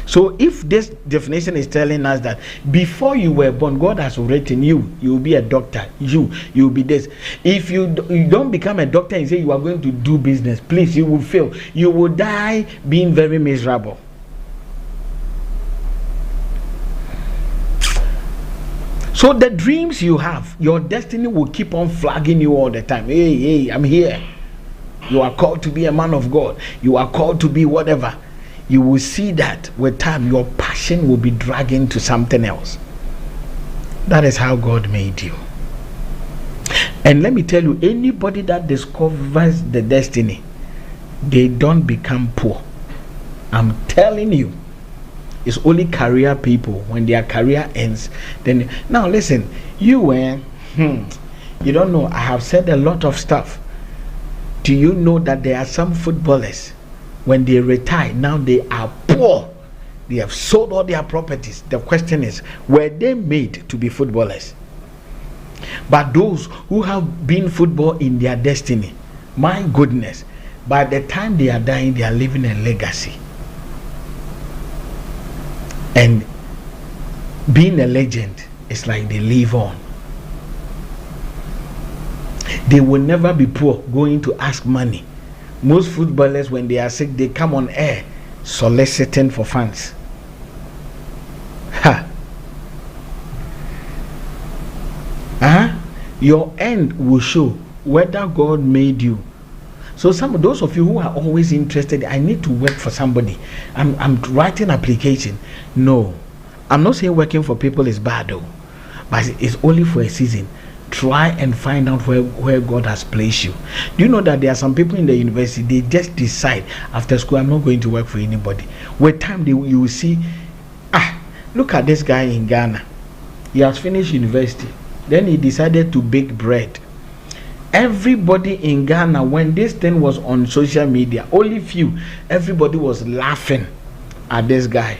Speaker 2: So if this definition is telling us that before you were born, God has written you will be a doctor, you will be this. If you don't become a doctor and say you are going to do business, please, you will fail. You will die being very miserable. So the dreams you have, your destiny will keep on flagging you all the time. Hey, I'm here. You are called to be a man of God. You are called to be whatever. You will see that with time your passion will be dragging to something else. That is how God made you. And let me tell you, anybody that discovers the destiny, they don't become poor. I'm telling you. It's only career people, when their career ends, then now listen, you don't know, I have said a lot of stuff. Do you know that there are some footballers, when they retire, now they are poor? They have sold all their properties. The question is, were they made to be footballers? But those who have been football in their destiny, my goodness, by the time they are dying, they are leaving a legacy. And being a legend is like they live on. They will never be poor going to ask money. Most footballers, when they are sick, they come on air soliciting for funds. Your end will show whether God made you. So some of those of you who are always interested, I need to work for somebody, I'm writing application. No, I'm not saying working for people is bad though, but it's only for a season. Try and find out where God has placed you. Do you know that there are some people in the university, they just decide after school, I'm not going to work for anybody. With time, you will see, look at this guy in Ghana. He has finished university. Then he decided to bake bread. Everybody in Ghana, when this thing was on social media, only few, everybody was laughing at this guy.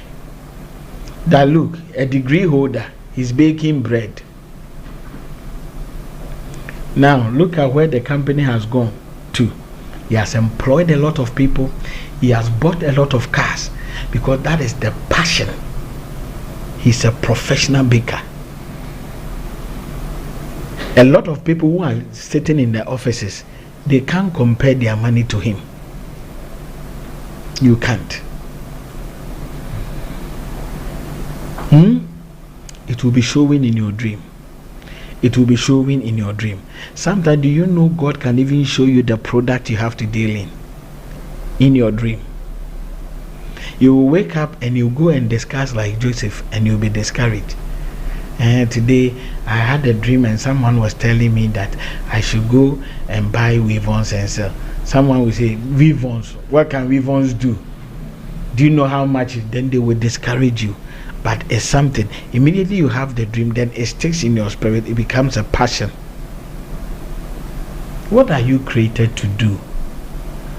Speaker 2: That look, a degree holder, he's baking bread. Now look at where the company has gone to. He has employed a lot of people. He has bought a lot of cars, because that is the passion. He's a professional baker. A lot of people who are sitting in the offices, they can't compare their money to him. You can't. It will be showing in your dream. It will be showing in your dream. Sometimes, do you know God can even show you the product you have to deal in your dream? You will wake up and you go and discuss like Joseph, and you'll be discouraged. And today I had a dream, and someone was telling me that I should go and buy weavons and sell. Someone will say, weavons, what can weavons do? Do you know how much? Then they will discourage you. But it's something. Immediately you have the dream, then it sticks in your spirit. It becomes a passion. What are you created to do?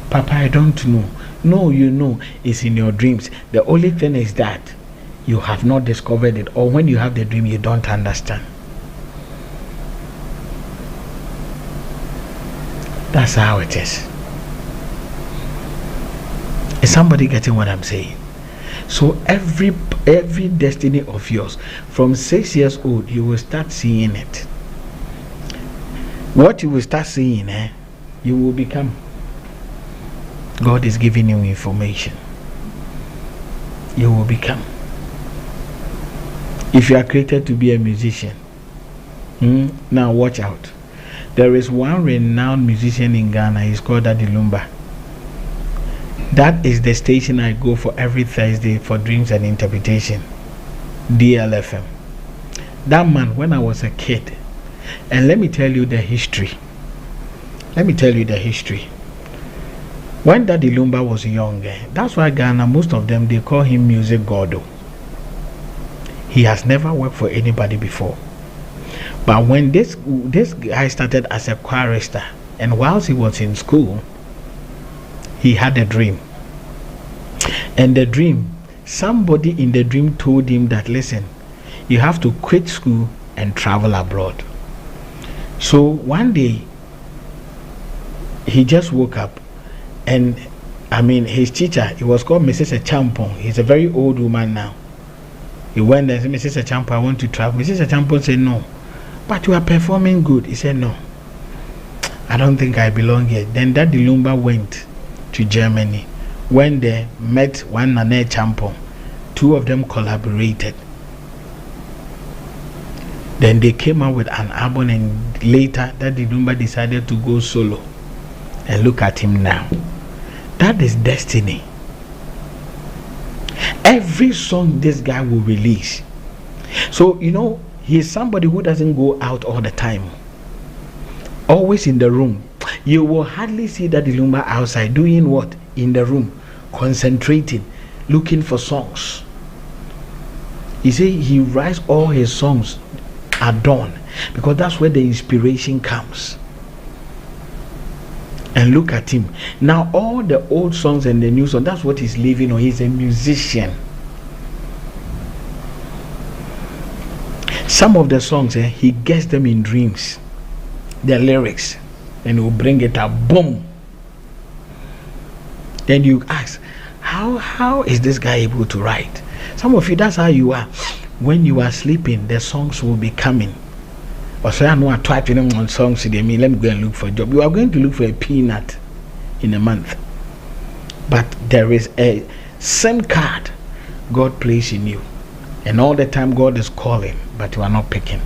Speaker 2: Papa, I don't know. No, you know, it's in your dreams. The only thing is that you have not discovered it, or when you have the dream, you don't understand. That's how it is. Is somebody getting what I'm saying? So every destiny of yours, from 6 years old, you will start seeing it. What you will start seeing, you will become. God is giving you information. You will become. If you are created to be a musician, now watch out. There is one renowned musician in Ghana. He's called Daddy Lumba. That is the station I go for every Thursday for dreams and interpretation. DLFM. That man, when I was a kid, and let me tell you the history. When Daddy Lumba was young, that's why Ghana, most of them, they call him Music God. He has never worked for anybody before. But when this guy started as a chorister, and whilst he was in school, he had a dream. And the dream, somebody in the dream told him that, listen, you have to quit school and travel abroad. So one day, he just woke up, and his teacher, it was called Mrs. Champon. He's a very old woman now. He went and said, Mrs. Champon, I want to travel. Mrs. Champon said, no, but you are performing good. He said, no, I don't think I belong here. Then Daddy Lumba went to Germany. When they met one Nane Champon, two of them collaborated. Then they came out with an album, and later Daddy Lumba decided to go solo. And look at him now. That is destiny. Every song this guy will release. So, he is somebody who doesn't go out all the time. Always in the room. You will hardly see Daddy Lumba outside doing what? In the room. Concentrating. Looking for songs. You see, he writes all his songs at dawn. Because that's where the inspiration comes. And look at him. Now all the old songs and the new songs, that's what he's living on. He's a musician. Some of the songs, he gets them in dreams. The lyrics. And he'll bring it up. Boom. Then you ask, how is this guy able to write? Some of you, that's how you are. When you are sleeping, the songs will be coming. Or say, I know I type in on songs today. Let me go and look for a job. You are going to look for a peanut in a month. But there is a SIM card God placed in you. And all the time God is calling, but you are not picking.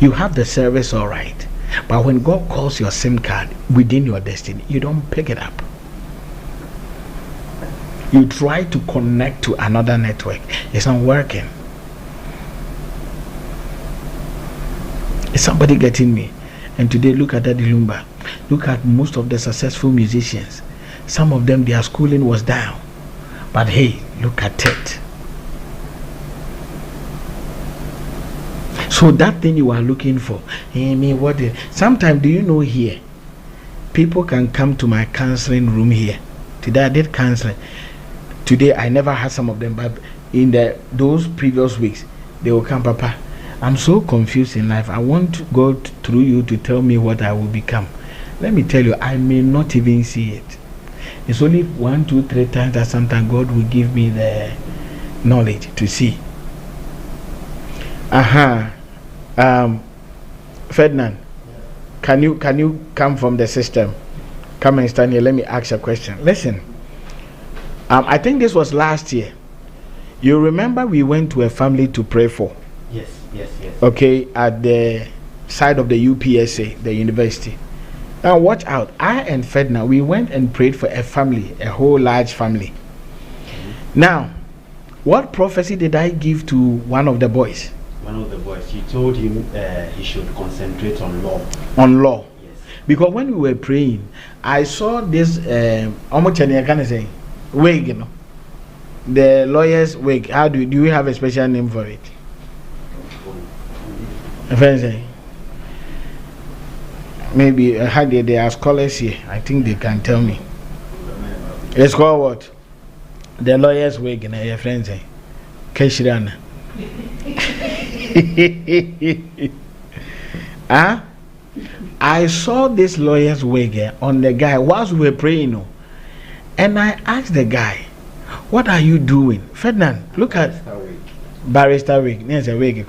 Speaker 2: You have the service all right. But when God calls your SIM card within your destiny, you don't pick it up. You try to connect to another network. It's not working. Is somebody getting me? And today, look at Daddy Lumba. Look at most of the successful musicians. Some of them, their schooling was down. But hey, look at it. So that thing you are looking for, sometimes, do you know here, people can come to my counseling room here. Today I did counseling. Today I never had some of them, but in those previous weeks, they will come, Papa, I'm so confused in life. I want God through you to tell me what I will become. Let me tell you, I may not even see it. It's only 1, 2, 3 times that sometimes God will give me the knowledge to see. Ferdinand, can you come from the system? Come and stand here. Let me ask a question. Listen, I think this was last year. You remember we went to a family to pray for?
Speaker 3: Yes.
Speaker 2: Okay, at the side of the UPSA, the university. Now watch out. I and Ferdinand, we went and prayed for a family, a whole large family. Now, what prophecy did I give to one of the boys?
Speaker 3: One of the boys, he told him he should concentrate on law.
Speaker 2: On law.
Speaker 3: Yes.
Speaker 2: Because when we were praying, I saw this wig, the lawyer's wig. How do you have a special name for it? Maybe there are scholars here. I think they can tell me. It's called what? The lawyer's wig, your friends say. Keshirana. I saw this lawyer's wig on the guy whilst we were praying. And I asked the guy, what are you doing? Ferdinand, look at barrister wig. There's a wig.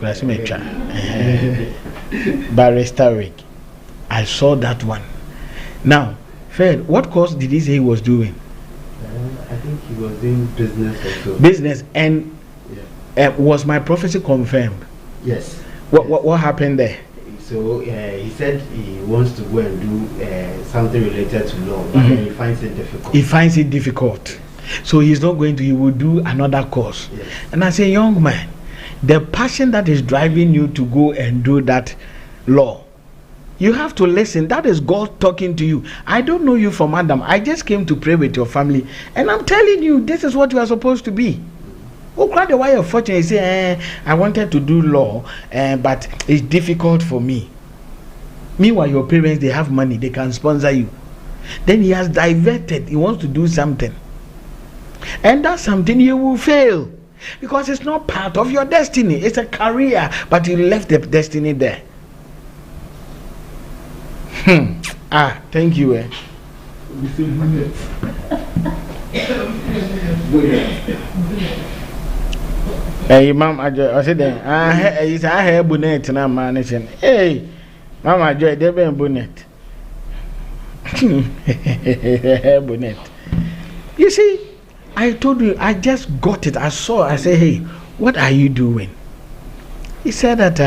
Speaker 2: Barrister wig. I saw that one. Now, Fred, what course did he say he was doing?
Speaker 3: I think he was doing business also.
Speaker 2: Business. And was my prophecy confirmed?
Speaker 3: Yes.
Speaker 2: What happened there?
Speaker 3: So he said he wants to go and do something related to law, but he finds it difficult.
Speaker 2: He finds it difficult. So he's not going to, he will do another course.
Speaker 3: Yes.
Speaker 2: And I say, young man, the passion that is driving you to go and do that law, you have to listen. That is God talking to you. I don't know you from Adam. I just came to pray with your family. And I'm telling you, this is what you are supposed to be. cry the why of fortune. You say, I wanted to do law, but it's difficult for me. Meanwhile, your parents, they have money, they can sponsor you. Then he has diverted, he wants to do something. And that's something you will fail. Because it's not part of your destiny. It's a career, but you left the destiny there. Thank you. Hey, Mom, I said, I have bonnet and I'm managing. Hey, Mama, I joy, they been bonnet. Bonnet. You see, I told you, I just got it. I saw, I said, hey, what are you doing? He said that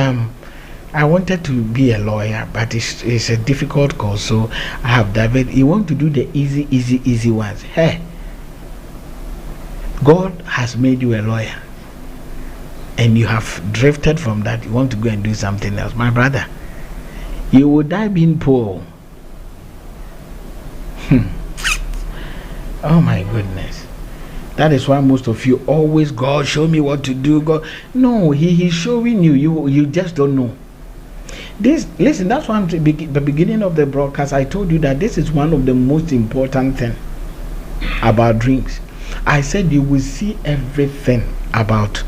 Speaker 2: I wanted to be a lawyer, but it's a difficult course, so I have diverted. You want to do the easy ones. Hey, God has made you a lawyer, and you have drifted from that. You want to go and do something else. My brother, you will die being poor. Oh my goodness. That is why most of you always, God, show me what to do. God, no, He's showing you. You just don't know. Listen, that's why the beginning of the broadcast, I told you that this is one of the most important things about dreams. I said you will see everything about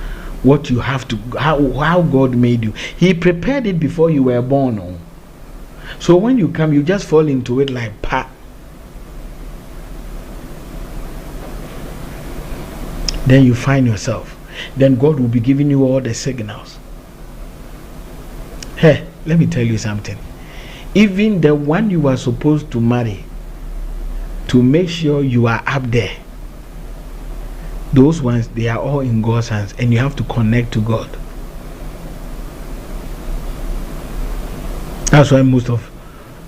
Speaker 2: what you have to, how God made you. He prepared it before you were born. Oh. So when you come, you just fall into it like pat. Then you find yourself. Then God will be giving you all the signals. Hey, let me tell you something. Even the one you are supposed to marry, to make sure you are up there, those ones, they are all in God's hands, and you have to connect to God. That's why most of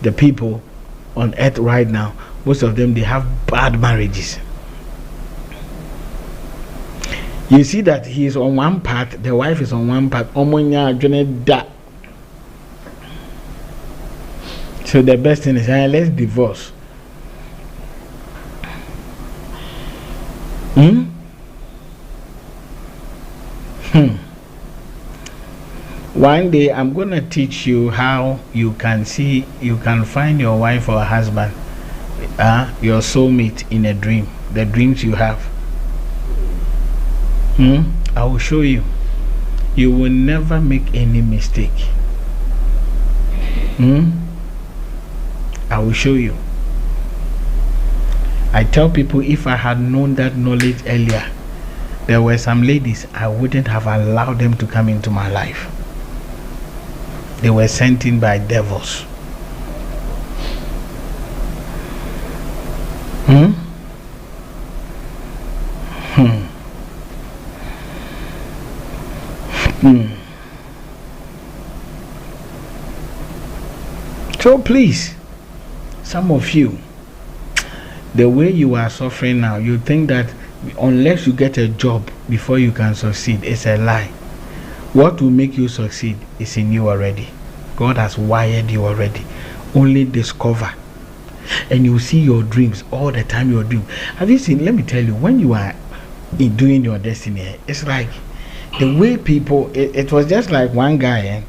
Speaker 2: the people on earth right now, most of them, they have bad marriages. You see that he is on one part, the wife is on one part. So the best thing is, let's divorce. One day I'm going to teach you how you can find your wife or husband, your soulmate in a dream, the dreams you have. I will show you. You will never make any mistake. I will show you. I tell people, if I had known that knowledge earlier, there were some ladies, I wouldn't have allowed them to come into my life. They were sent in by devils. So please, some of you, the way you are suffering now, you think that unless you get a job before you can succeed, it's a lie. What will make you succeed is in you already. God has wired you already. Only discover. And you see your dreams all the time. Your dream. Have you seen? Let me tell you, when you are doing your destiny, it's like the way people. It was just like one guy.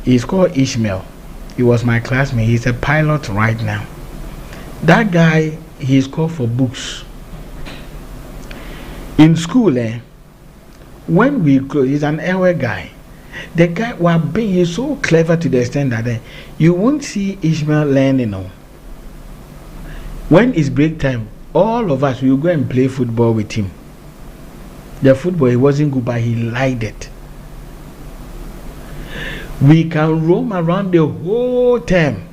Speaker 2: He's called Ishmael. He was my classmate. He's a pilot right now. That guy, he's called for books. In school, when we close, he's an airway guy. The guy was being so clever to the extent that you won't see Ishmael learning. When it's break time, all of us will go and play football with him. The football, he wasn't good, but he liked it. We can roam around the whole term.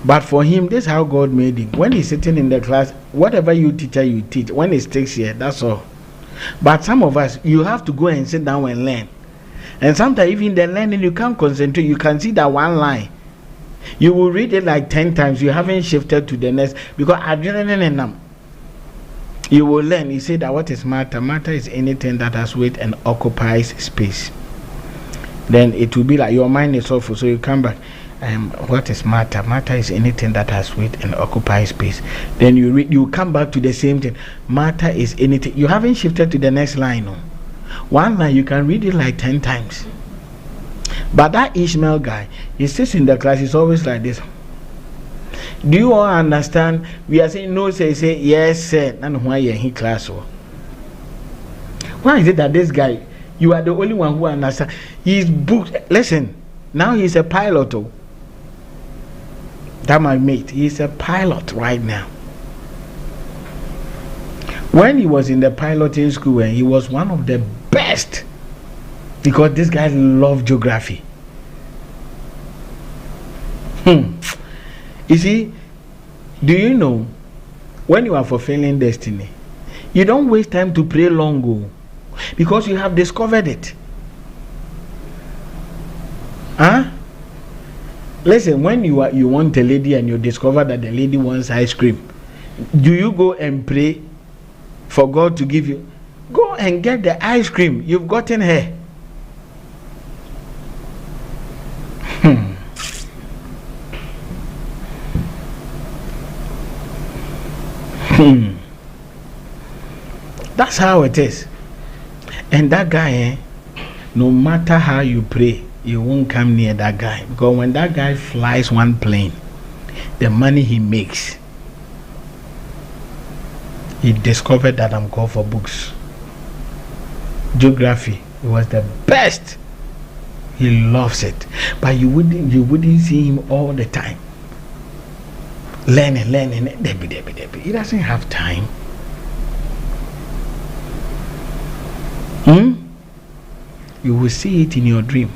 Speaker 2: But for him, this is how God made him. When he's sitting in the class, whatever you teach. When he sticks here, that's all. But some of us, you have to go and sit down and learn. And sometimes even the learning, you can't concentrate. You can see that one line. You will read it like 10 times. You haven't shifted to the next. Because you will learn. He said that what is matter? Matter is anything that has weight and occupies space. Then it will be like your mind is awful. So you come back. what is matter? Matter is anything that has weight and occupies space. Then you read, you come back to the same thing. Matter is anything. You haven't shifted to the next line. No? One line you can read it like 10 times. But that Ishmael guy, he sits in the class. He's always like this. Do you all understand? We are saying no, say yes, sir. And why you're in class? Why is it that this guy, you are the only one who understands? He's booked. Listen, now he's a pilot. Oh. That my mate, he's a pilot right now. When he was in the piloting school, he was one of the best because this guy loved geography. You see, do you know when you are fulfilling destiny, you don't waste time to pray long because you have discovered it. Huh? Listen, when you want a lady and you discover that the lady wants ice cream, do you go and pray for God to give you? Go and get the ice cream. You've gotten her. That's how it is. And that guy, no matter how you pray, you won't come near that guy. Because when that guy flies one plane, the money he makes, he discovered that I'm called for books. Geography, it was the best. He loves it. But you wouldn't see him all the time. Learning. He doesn't have time. You will see it in your dream.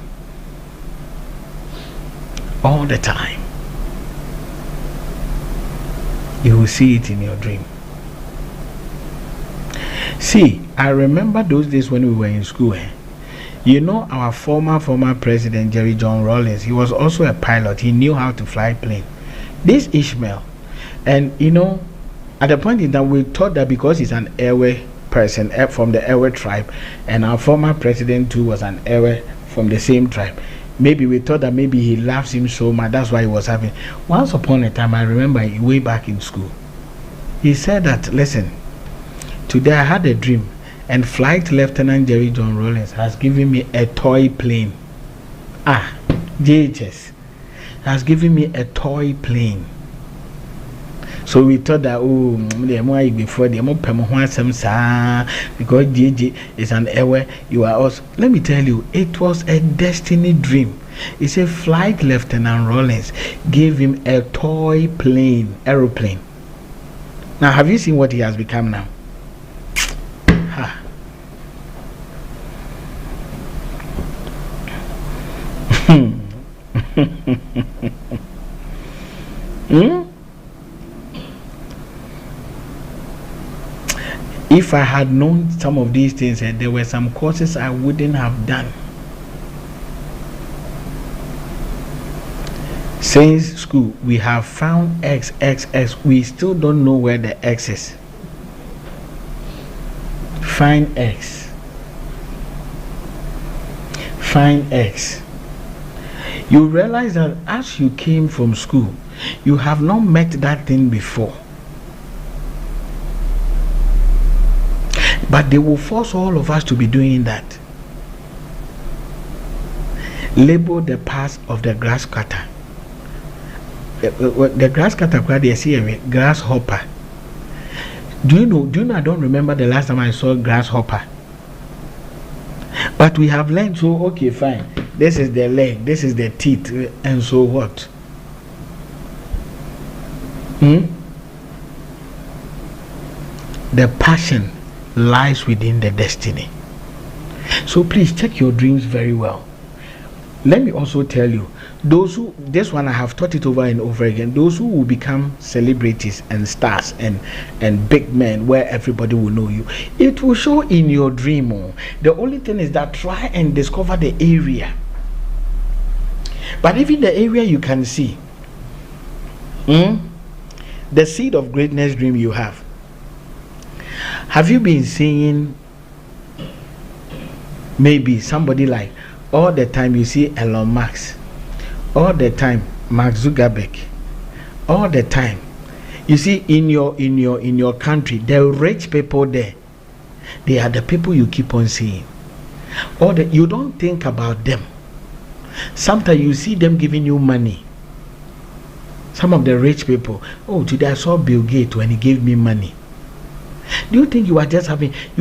Speaker 2: All the time. You will see it in your dream. See, I remember those days when we were in school. You know, our former president, Jerry John Rawlings, he was also a pilot. He knew how to fly plane. This Ishmael, and you know, at the point in time, we thought that because he's an airway person from the airway tribe, and our former president too was an airway from the same tribe, maybe we thought that maybe he loves him so much, that's why he was having. Once upon a time, I remember way back in school, he said that, listen, today I had a dream, and Flight Lieutenant Jerry John Rawlings has given me a toy plane. JHS has given me a toy plane. So we thought that, before the because JJ is an airway, you are also. Let me tell you, it was a destiny dream. He said Flight Lieutenant Rawlings gave him a toy plane, aeroplane. Now, have you seen what he has become now? If I had known some of these things, there were some courses I wouldn't have done. Since school, we have found X. We still don't know where the X is. Find X. Find X. You realize that as you came from school, you have not met that thing before. But they will force all of us to be doing that. Label the parts of the grass cutter. The grass cutter, they see a grasshopper. Do you know? I don't remember the last time I saw grasshopper. But we have learned, so okay, fine. This is the leg, this is the teeth, and so what? The passion lies within the destiny. So please check your dreams very well. Let me also tell you, those who, this one I have taught it over and over again, those who will become celebrities and stars and big men where everybody will know you, it will show in your dream. The only thing is that try and discover the area. But even the area you can see, the seed of greatness dream you have. Have you been seeing maybe somebody like all the time you see Elon Musk, all the time. Mark Zuckerberg, all the time. You see, in your country, the rich people there, they are the people you keep on seeing. You don't think about them. Sometimes you see them giving you money. Some of the rich people, oh, today I saw Bill Gates when he gave me money. Do you think you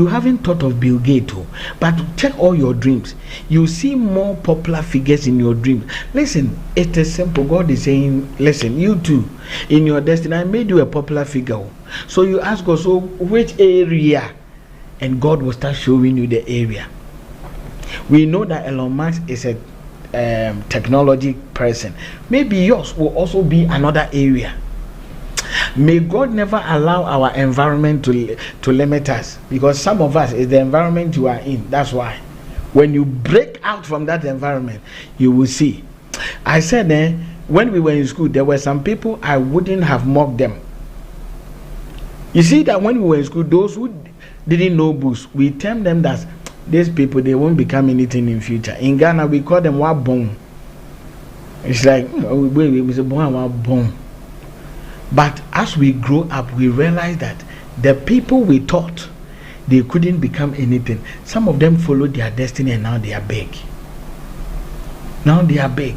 Speaker 2: haven't thought of Bill Gates? But check all your dreams. You see more popular figures in your dreams. Listen, it is simple. God is saying, listen, you too, in your destiny, I made you a popular figure. So you ask God, so which area? And God will start showing you the area. We know that Elon Musk is a technology person. Maybe yours will also be another area. May God never allow our environment to limit us, because some of us is the environment you are in. That's why when you break out from that environment, you will see. I said when we were in school, there were some people I wouldn't have mocked them. You see that when we were in school, those who didn't know books, we term them as these people, they won't become anything in future. In Ghana, we call them wabong. It's like we say wabong. But as we grow up, we realize that the people we thought they couldn't become anything, some of them followed their destiny and now they are big. Now they are big.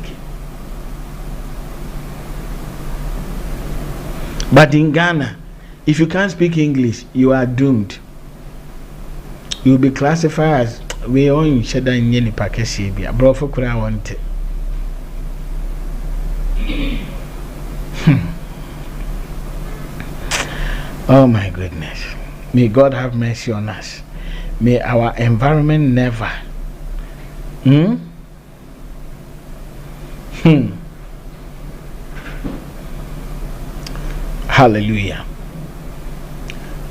Speaker 2: But in Ghana, if you can't speak English, you are doomed. You will be classified as we all in Shada in Yeni Pakesibia. Bro, for Kura want it. Oh my goodness. May God have mercy on us. May our environment never. Hallelujah.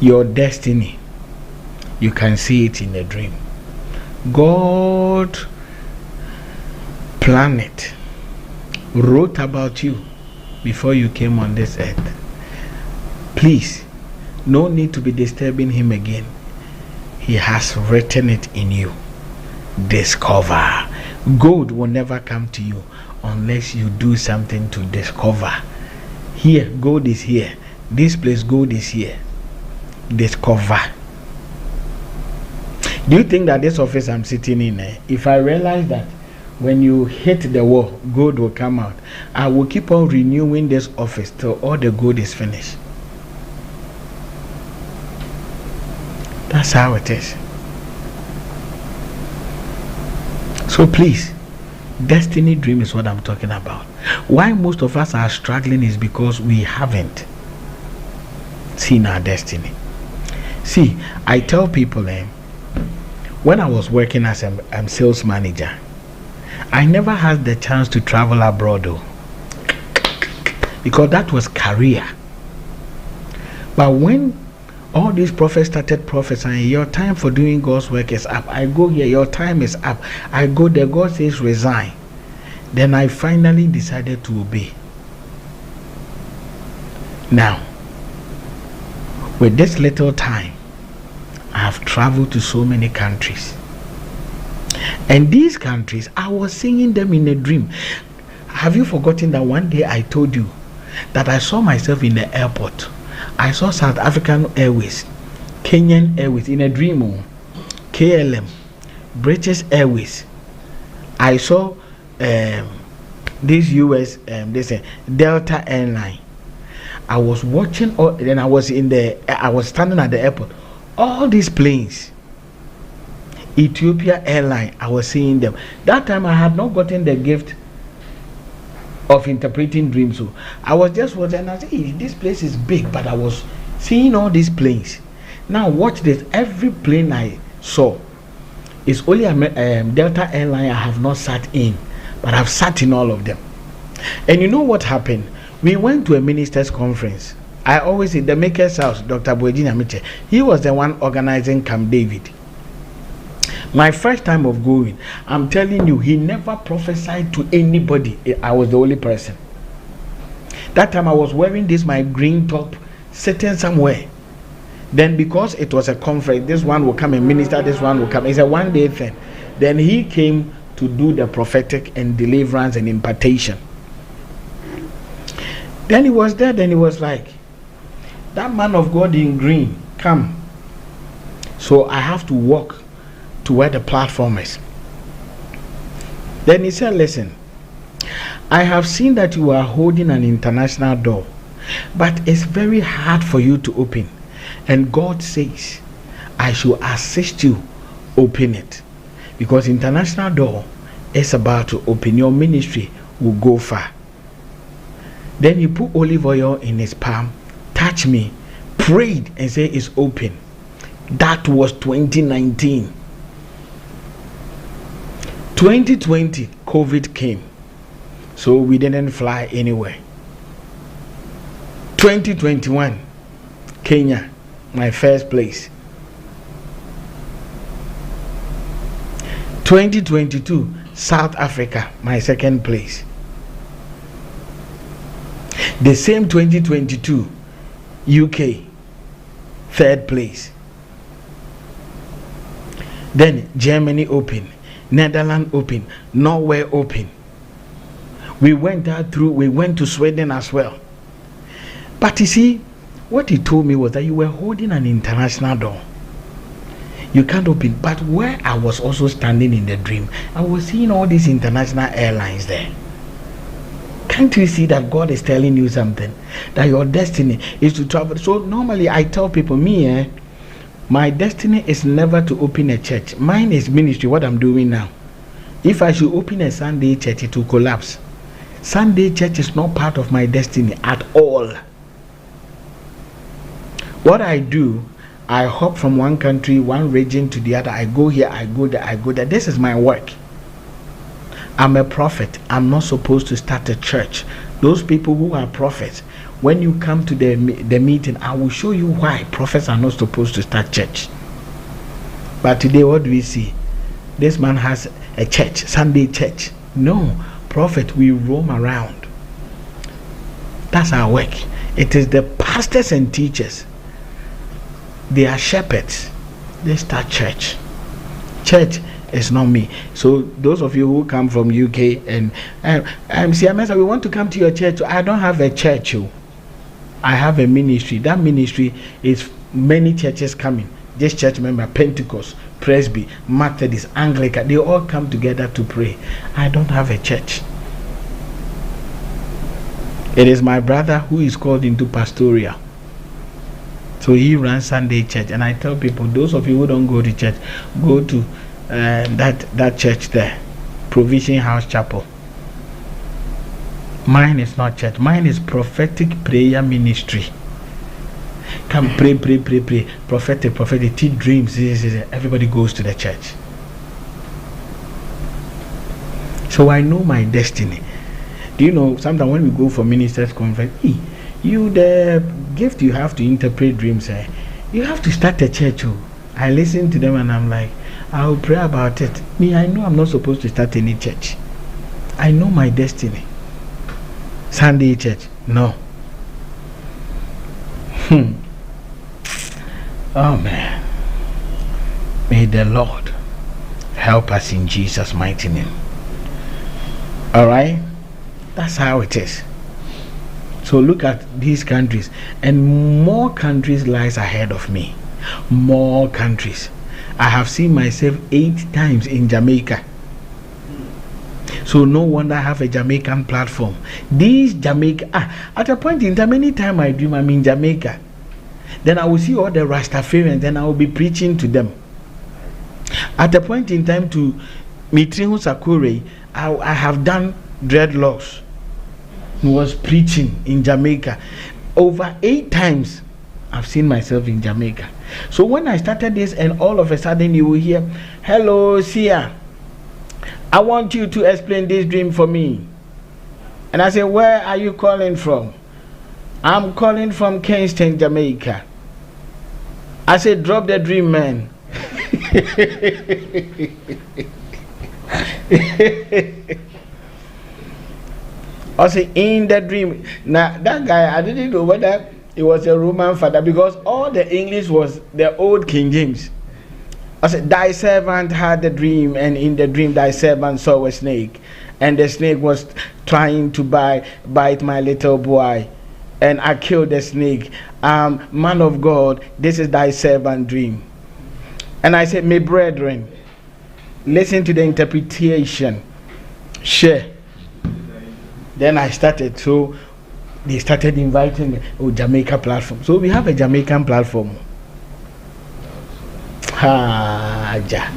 Speaker 2: Your destiny, you can see it in a dream. God planned it, wrote about you before you came on this earth. Please, no need to be disturbing him again. He has written it in you. Discover. Gold will never come to you unless you do something to discover. Here, gold is here. This place, gold is here. Discover. Do you think that this office I'm sitting in, if I realize that when you hit the wall, gold will come out, I will keep on renewing this office till all the gold is finished. That's how it is. So please, destiny dream is what I'm talking about. Why most of us are struggling is because we haven't seen our destiny. See, I tell people when I was working as a sales manager, I never had the chance to travel abroad though, because that was career. But when all these prophets started prophesying, your time for doing God's work is up. I go here, your time is up. I go there, God says resign. Then I finally decided to obey. Now, with this little time, I have traveled to so many countries. And these countries, I was seeing them in a dream. Have you forgotten that one day I told you that I saw myself in the airport? I saw South African Airways, Kenyan Airways in a dream, KLM, British Airways. I saw this US, this Delta airline. I was watching, then I was standing at the airport. All these planes, Ethiopia airline, I was seeing them. That time I had not gotten the gift of interpreting dreams, so I was just watching and I said, hey, this place is big, but I was seeing all these planes. Now watch this. Every plane I saw is only a Delta airline I have not sat in, but I've sat in all of them. And you know what happened? We went to a ministers conference. I always say the Maker's House, Dr. Boedina Miche, he was the one organizing Camp David. My first time of going, I'm telling you, he never prophesied to anybody. I was the only person. That time I was wearing my green top, sitting somewhere. Then because it was a conference, this one will come and minister, this one will come. It's a one-day thing. Then he came to do the prophetic and deliverance and impartation. Then he was there, then he was like, that man of God in green, come. So I have to walk to where the platform is. Then he said, listen, I have seen that you are holding an international door, but it's very hard for you to open. And God says, I should assist you open it. Because international door is about to open. Your ministry will go far. Then he put olive oil in his palm, touched me, prayed and said it's open. That was 2019. 2020, COVID came. So we didn't fly anywhere. 2021, Kenya, my first place. 2022, South Africa, my second place. The same 2022, UK, third place. Then Germany open, Netherlands open, Norway open. We went to Sweden as well. But you see, what he told me was that you were holding an international door. You can't open. But where I was also standing in the dream, I was seeing all these international airlines there. Can't you see that God is telling you something? That your destiny is to travel. So normally I tell people, my destiny is never to open a church. Mine is ministry, what I'm doing now. If I should open a Sunday church, it will collapse. Sunday church is not part of my destiny at all. What I do, I hop from one country, one region to the other. I go here, I go there, I go there. This is my work. I'm a prophet. I'm not supposed to start a church. Those people who are prophets, when you come to the meeting, I will show you why prophets are not supposed to start church. But today, what do we see? This man has a church, Sunday church. No, prophet, we roam around. That's our work. It is the pastors and teachers. They are shepherds. They start church. Church is not me. So those of you who come from UK and Seer, Mensah, we want to come to your church. I don't have a church. I have a ministry. That ministry is many churches coming. This church member, Pentecost, Presby, Methodist, Anglican, they all come together to pray. I don't have a church. It is my brother who is called into pastoral. So he runs Sunday church. And I tell people, those of you who don't go to church, go to that church there, Provision House Chapel. Mine is not church. Mine is prophetic prayer ministry. Come pray. Prophetic, teach dreams. Everybody goes to the church. So I know my destiny. Do you know, sometimes when we go for ministers conference, the gift you have to interpret dreams, you have to start a church. I listen to them and I'm like, I'll pray about it. I know I'm not supposed to start any church. I know my destiny. Sunday church, no. Oh man. May the Lord help us in Jesus' mighty name. Alright? That's how it is. So look at these countries, and more countries lies ahead of me. More countries. I have seen myself 8 times in Jamaica. So no wonder I have a Jamaican platform. These Jamaica, at a point in time, anytime I dream I'm in Jamaica, then I will see all the Rastafarians, then I will be preaching to them. At a point in time to Mitrihu Sakure, I have done dreadlocks. He was preaching in Jamaica. Over 8 times I've seen myself in Jamaica. So when I started this, and all of a sudden you will hear, hello Seer, I want you to explain this dream for me. And I say, where are you calling from? I'm calling from Kingston, Jamaica. I said, drop the dream, man. I say, in the dream. Now that guy, I didn't know whether it was a Roman father, because all the English was the old King James. I said, thy servant had a dream, and in the dream thy servant saw a snake, and the snake was trying to bite my little boy. and I killed the snake. Man of God, this is thy servant dream. And I said, my brethren, listen to the interpretation. Share. Then I started. So they started inviting me. Oh, Jamaica platform. So we have a Jamaican platform. Ja.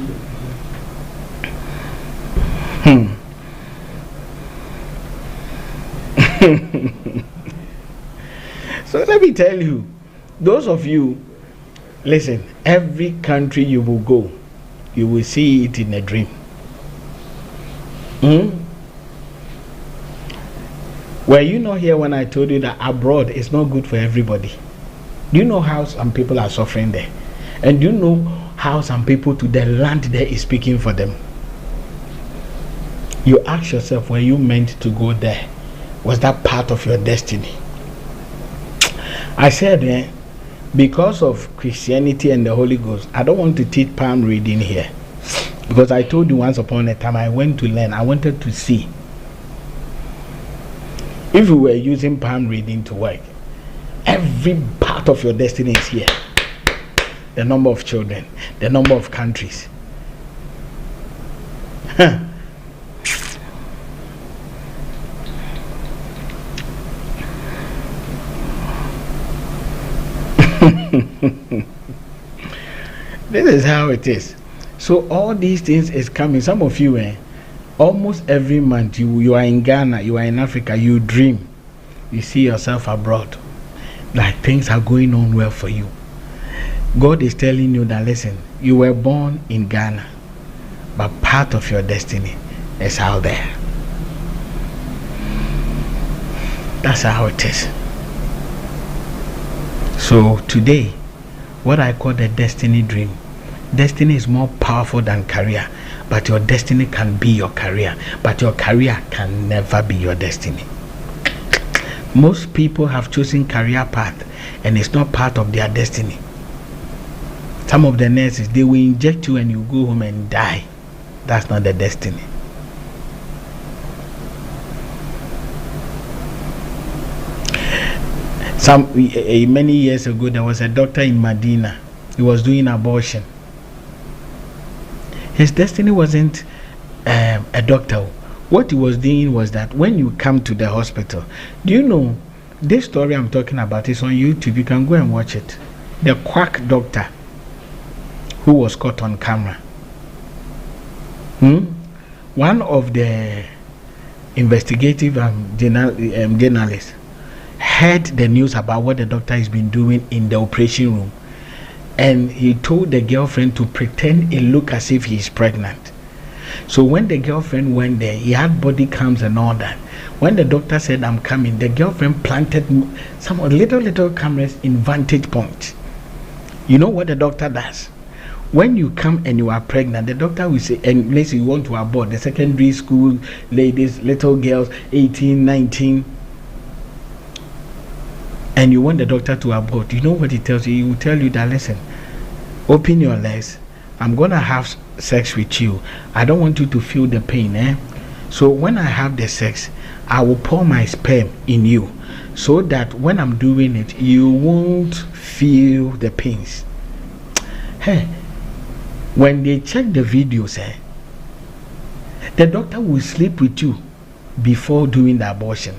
Speaker 2: So let me tell you, those of you, listen, every country you will go, you will see it in a dream. Were you not here when I told you that abroad is not good for everybody? Do you know how some people are suffering there? And do you know how some people to the land there is speaking for them? You ask yourself, were you meant to go there? Was that part of your destiny? I said, because of Christianity and the Holy Ghost, I don't want to teach palm reading here. Because I told you once upon a time, I went to learn. I wanted to see if we were using palm reading to work. Every part of your destiny is here. The number of children, the number of countries. This is how it is. So all these things is coming. Some of you, almost every month you are in Ghana, you are in Africa, you dream, you see yourself abroad, like things are going on well for you. God is telling you that, listen, you were born in Ghana, but part of your destiny is out there. That's how it is. So today, what I call the destiny dream. Destiny is more powerful than career, but your destiny can be your career, but your career can never be your destiny. Most people have chosen career path and it's not part of their destiny. Some of the nurses, they will inject you and you go home and die. That's not the destiny. Many years ago, there was a doctor in Medina. He was doing abortion. His destiny wasn't a doctor. What he was doing was that when you come to the hospital, do you know this story I'm talking about is on YouTube? You can go and watch it. The quack doctor who was caught on camera. One of the investigative journalists heard the news about what the doctor has been doing in the operation room, and he told the girlfriend to pretend it look as if he is pregnant. So when the girlfriend went there, he had body cams and all that. When the doctor said, I'm coming, the girlfriend planted some little cameras in vantage point. You know what the doctor does? When you come and you are pregnant, the doctor will say, and let's say you want to abort, the secondary school ladies, little girls, 18, 19, and you want the doctor to abort, you know what he tells you? He will tell you that, listen, open your legs, I'm going to have sex with you. I don't want you to feel the pain. So when I have the sex, I will pour my sperm in you so that when I'm doing it, you won't feel the pains. When they check the videos, the doctor will sleep with you before doing the abortion.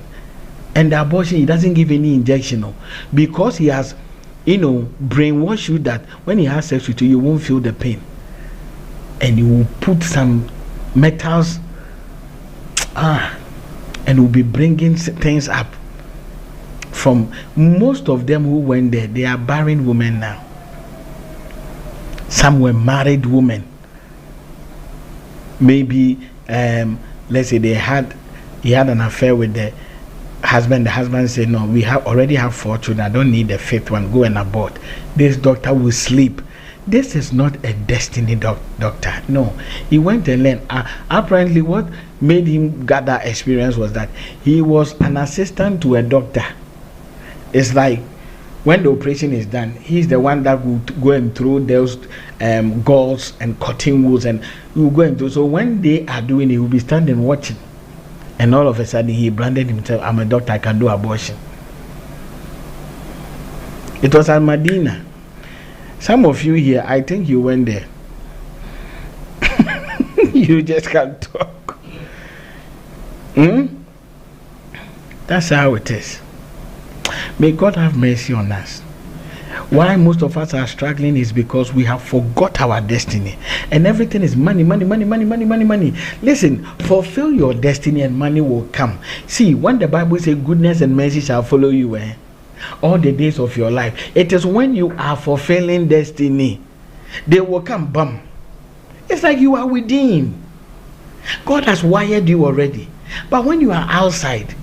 Speaker 2: And the abortion, he doesn't give any injection, because he has, brainwashed you that when he has sex with you, you won't feel the pain. And he will put some metals, and will be bringing things up. From most of them who went there, they are barren women now. Some were married women. Maybe, let's say he had an affair with the husband. The husband said, no, we already have 4 children, I don't need the 5th one, go and abort. This doctor will sleep. This is not a destiny doctor. No, he went and learned. Apparently what made him get that experience was that he was an assistant to a doctor. It's like when the operation is done, he's the one that will go and throw those gauze and cotton wools, and he will go and do. So when they are doing it, he will be standing watching. And all of a sudden, he branded himself, I'm a doctor, I can do abortion. It was at Medina. Some of you here, I think you went there. You just can't talk. That's how it is. May God have mercy on us. Why most of us are struggling is because we have forgot our destiny. And everything is money, money, money, money, money, money, money. Listen, fulfill your destiny and money will come. See, when the Bible says goodness and mercy shall follow you all the days of your life, it is when you are fulfilling destiny, they will come, bam. It's like you are within. God has wired you already. But when you are outside,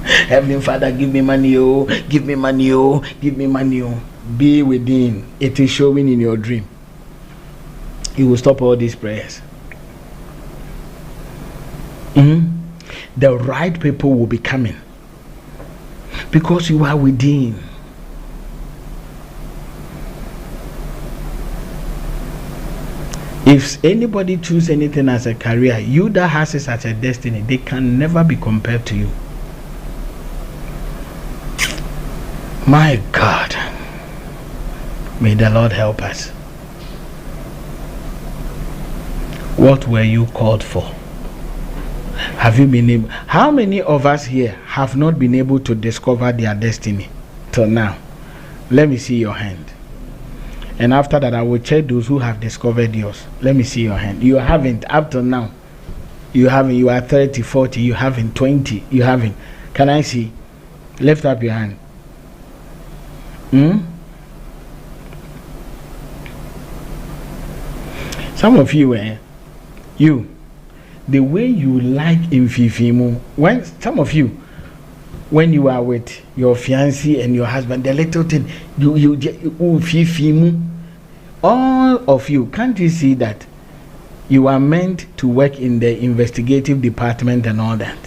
Speaker 2: Heavenly Father, give me money, oh, give me money, oh, give me money, oh. Be within. It is showing in your dream. You will stop all these prayers. The right people will be coming because you are within. If anybody choose anything as a career, you that has it as a destiny, they can never be compared to you. My God, may the Lord help us. What were you called for? Have you been able? How many of us here have not been able to discover their destiny till now? Let me see your hand. And after that, I will check those who have discovered yours. Let me see your hand. You haven't up till now. You haven't. You are 30, 40. You haven't 20. You haven't. Can I see? Lift up your hand. Some of you, the way you like in Fifimu, when some of you, when you are with your fiancé and your husband, the little thing you Fifimu, all of you, can't you see that you are meant to work in the investigative department and all that?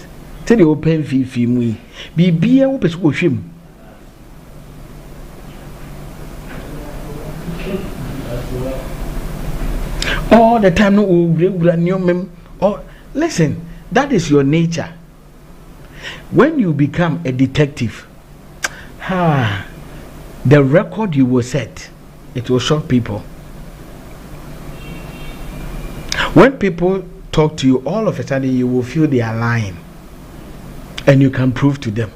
Speaker 2: Tell the open Fifimu, be open. All the time, listen, that is your nature. When you become a detective, the record you will set, it will shock people. When people talk to you, all of a sudden you will feel they are lying, and you can prove to them.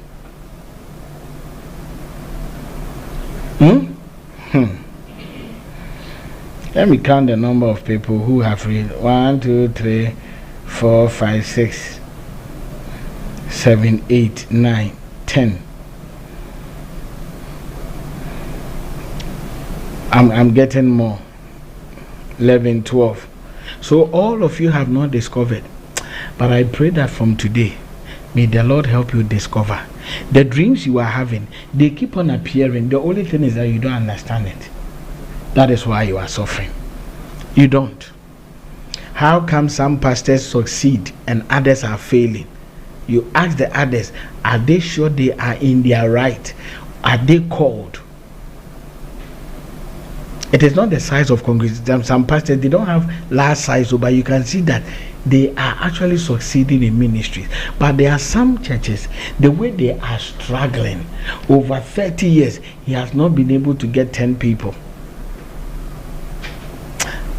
Speaker 2: Let me count the number of people who have read. 1, 2, 3, 4, 5, 6, 7, 8, 9, 10. I'm getting more. 11, 12. So all of you have not discovered. But I pray that from today, may the Lord help you discover. The dreams you are having, they keep on appearing. The only thing is that you don't understand it. That is why you are suffering. You don't. How come some pastors succeed and others are failing? You ask the others, are they sure they are in their right? Are they called? It is not the size of congregation. Some pastors, they don't have large size, but you can see that they are actually succeeding in ministries. But there are some churches, the way they are struggling, over 30 years, he has not been able to get 10 people.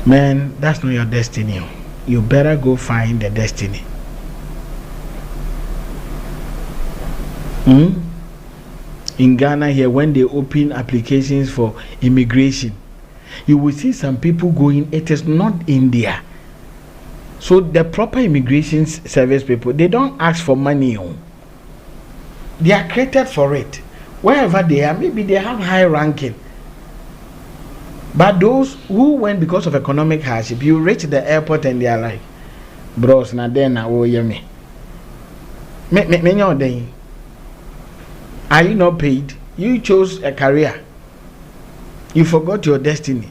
Speaker 2: Man, that's not your destiny. You better go find the destiny. In Ghana here, when they open applications for immigration, you will see some people going, it is not India. So the proper immigration service people, they don't ask for money. They are created for it. Wherever they are, maybe they have high ranking. But those who went because of economic hardship, you reach the airport and they are like, bros, na then na wo yemi. Me are you not paid? You chose a career. You forgot your destiny.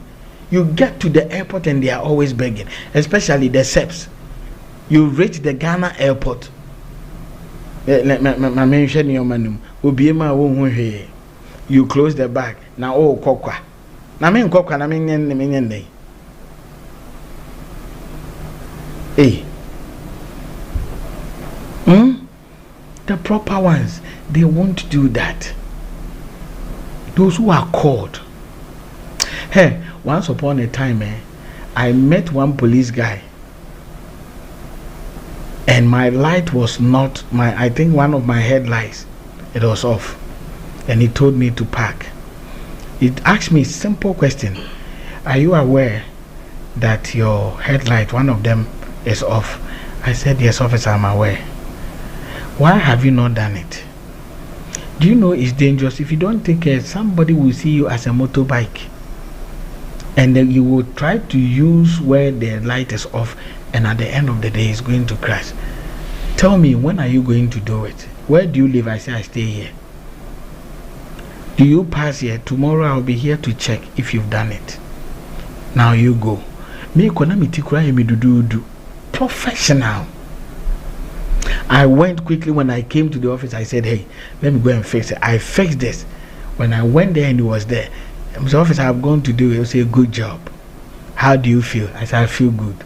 Speaker 2: You get to the airport and they are always begging, especially the SEPs. You reach the Ghana airport. You close the bag. Now, oh, kokwa. Hey. The proper ones, they won't do that. Those who are called. Hey, once upon a time, I met one police guy, and my light was not I think one of my headlights, it was off, and he told me to park. He asked me a simple question: are you aware that your headlight, one of them, is off? I said, yes, officer, I'm aware. Why have you not done it? Do you know it's dangerous? If you don't take care, somebody will see you as a motorbike, and then you will try to use where the light is off, and at the end of the day it's going to crash. Tell me, when are you going to do it? Where do you live? I say, I stay here. Do you pass here? Tomorrow I'll be here to check if you've done it. Now you go. Me economic do professional. I went quickly. When I came to the office, I said, hey, let me go and fix it. I fixed this. When I went there and he was there, Mr. Officer, I've gone to do it. He said, good job. How do you feel? I said, I feel good.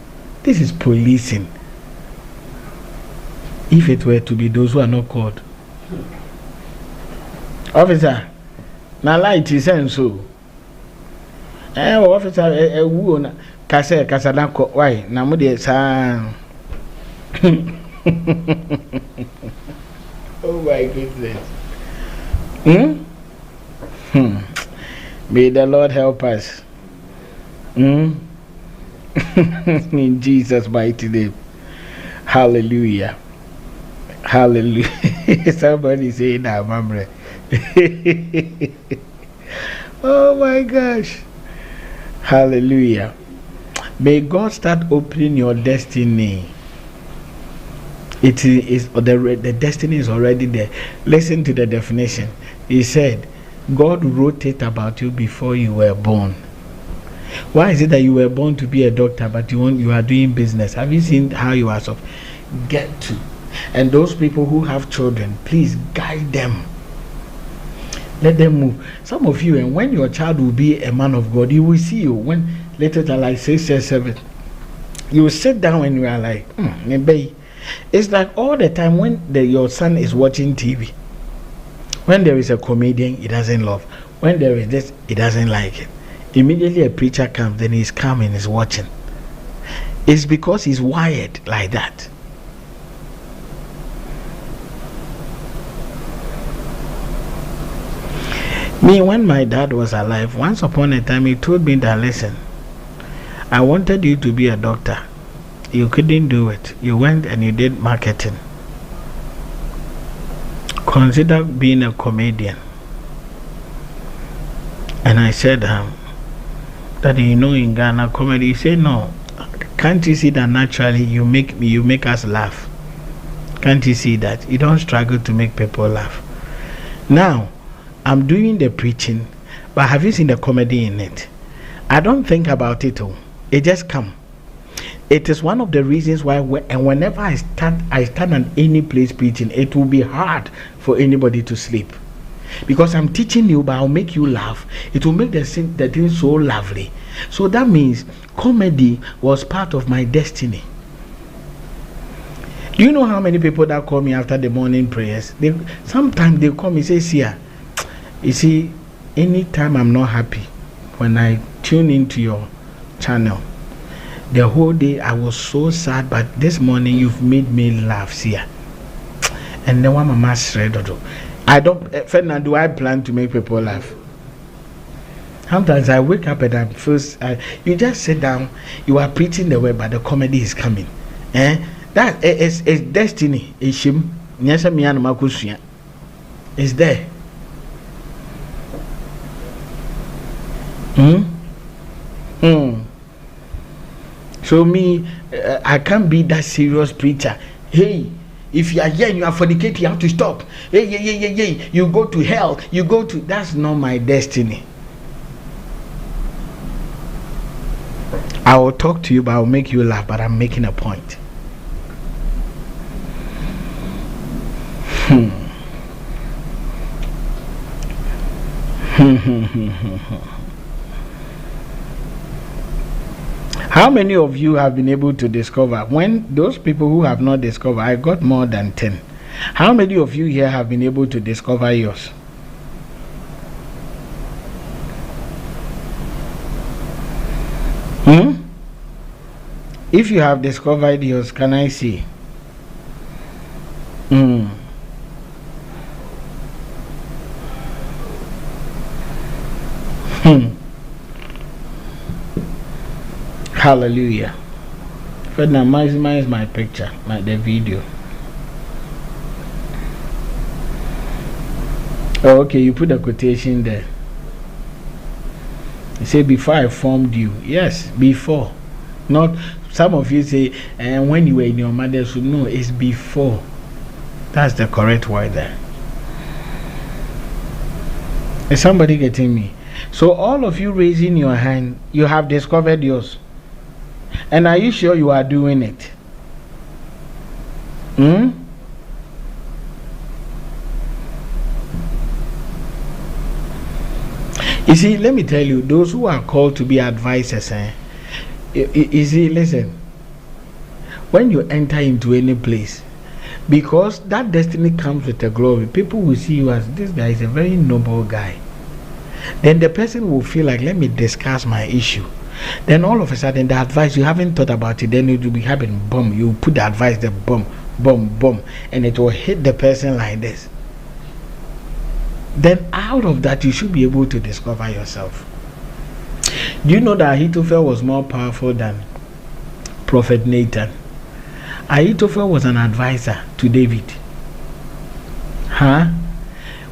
Speaker 2: This is policing. If it were to be those who are not called. Officer, na light is and so. Officer, who na kasadanko, why? Na mo de sa. Oh my goodness. May the Lord help us. In Jesus' mighty name. Hallelujah. Hallelujah. Somebody say that, Mamre. Oh my gosh. Hallelujah. May God start opening your destiny. It is the destiny is already there. Listen to the definition. He said, God wrote it about you before you were born. Why is it that you were born to be a doctor, but you are doing business? Have you seen how you are so? Get to. And those people who have children, please guide them. Let them move. Some of you, and when your child will be a man of God, you will see you when later than like 6 or 7. You will sit down and you are like, maybe. It's like all the time when your son is watching TV. When there is a comedian, he doesn't love. When there is this, he doesn't like it. Immediately a preacher comes, then he's coming, he's watching. It's because he's wired like that. Me, when my dad was alive, once upon a time he told me that, listen, I wanted you to be a doctor. You couldn't do it. You went and you did marketing. Consider being a comedian. And I said, that in Ghana comedy, he said, no, can't you see that naturally you make us laugh? Can't you see that? You don't struggle to make people laugh. Now, I'm doing the preaching, but have you seen the comedy in it? I don't think about it all. It just comes. It is one of the reasons why whenever I stand on any place preaching, it will be hard for anybody to sleep. Because I'm teaching you, but I'll make you laugh. It will make the thing so lovely. So that means comedy was part of my destiny. Do you know how many people that call me after the morning prayers? Sometimes they call me, say, Seer, you see, anytime I'm not happy, when I tune into your channel, the whole day I was so sad, but this morning you've made me laugh, Seer. And then one mama said, I don't, Ferdinand, do I plan to make people laugh? Sometimes I wake up and I'm first, you just sit down, you are preaching the word, but the comedy is coming. That is destiny. It's there. So me, I can't be that serious preacher. Hey, if you are here and you are fornicating, you have to stop. Hey, you go to hell. That's not my destiny. I will talk to you, but I will make you laugh, but I'm making a point. How many of you have been able to discover? When those people who have not discovered, I got more than 10. How many of you here have been able to discover yours? If you have discovered yours, can I see? Hallelujah. But now maximize my picture, the video. Oh, okay, you put a quotation there. You say, before I formed you. Yes, before. Not, some of you say, and when you were in your mother's womb. No, it's before. That's the correct word there. Is somebody getting me? So all of you raising your hand, you have discovered yours. And are you sure you are doing it? You see, let me tell you, those who are called to be advisors, you see, listen, when you enter into any place, because that destiny comes with a glory, people will see you as, this guy is a very noble guy. Then the person will feel like, let me discuss my issue. Then all of a sudden, the advice, you haven't thought about it, then it will be happening, boom, you put the advice, the boom, boom, boom, and it will hit the person like this. Then out of that, you should be able to discover yourself. Do you know that Ahithophel was more powerful than Prophet Nathan? Ahithophel was an advisor to David.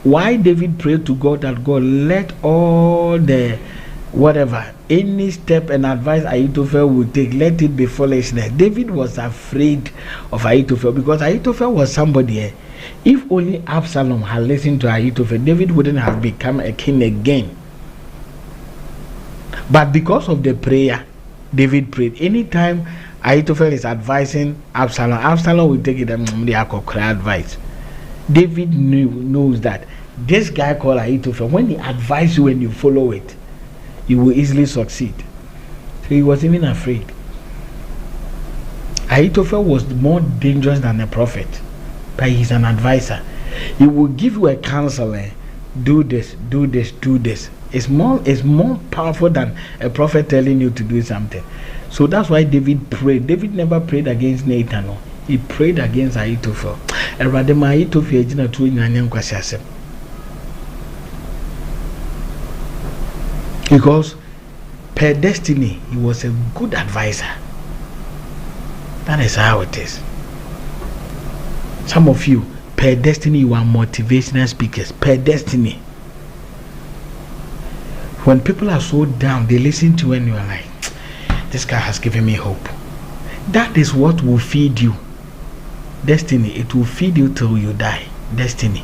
Speaker 2: Why David prayed to God that God let all the whatever, any step and advice Ahithophel would take, let it be foolishness. David was afraid of Ahithophel because Ahithophel was somebody. If only Absalom had listened to Ahithophel, David wouldn't have become a king again. But because of the prayer, David prayed. Anytime Ahithophel is advising Absalom, Absalom will take it and the advice. David knows that this guy called Ahithophel, when he advises you and you follow it, you will easily succeed. So he was even afraid. Ahithophel was more dangerous than a prophet, but he's an advisor. He will give you a counsel. Do this, do this, do this. It's more powerful than a prophet telling you to do something. So that's why David prayed. David never prayed against Nathan. No. He prayed against Ahithophel. Because per destiny, he was a good advisor. That is how it is. Some of you, per destiny, you are motivational speakers. Per destiny. When people are so down, they listen to you and you are like, this guy has given me hope. That is what will feed you. Destiny, it will feed you till you die. Destiny.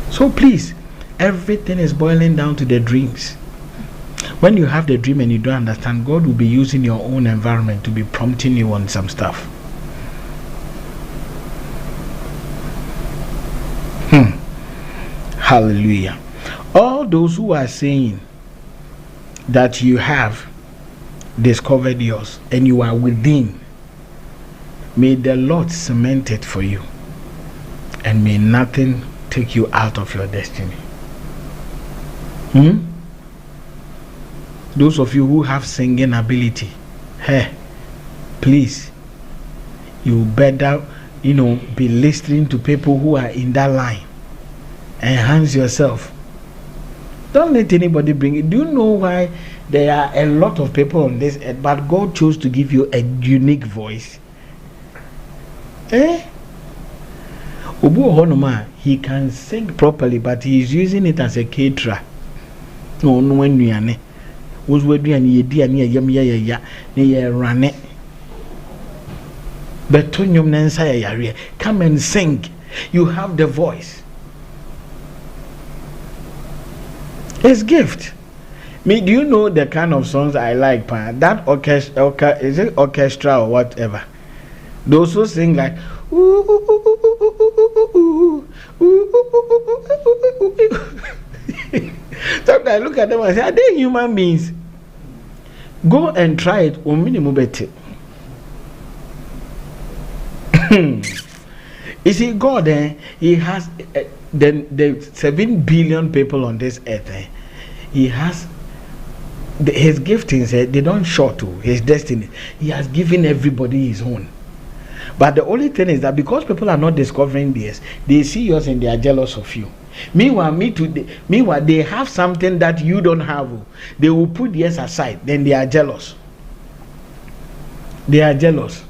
Speaker 2: So please, everything is boiling down to the dreams. When you have the dream and you don't understand, God will be using your own environment to be prompting you on some stuff. Hallelujah. All those who are saying that you have discovered yours and you are within, may the Lord cement it for you, and may nothing take you out of your destiny. Those of you who have singing ability, please, you better be listening to people who are in that line. Enhance yourself. Don't let anybody bring it. Do you know why there are a lot of people on this earth, but God chose to give you a unique voice? Obu Honoma, he can sing properly, but he is using it as a caterer. No, when you are was we do any idea near ya run it. But Mensah, come and sing. You have the voice. It's gift. Do you know the kind of songs I like? That orchestra, is it orchestra or whatever? Those who sing like sometimes I look at them and say, are they human beings? Go and try it. You see, God, he has the 7 billion people on this earth. He has his giftings, they don't short to his destiny. He has given everybody his own. But the only thing is that because people are not discovering this, they see yours and they are jealous of you. Meanwhile, they have something that you don't have. They will put theirs aside, then they are jealous. They are jealous.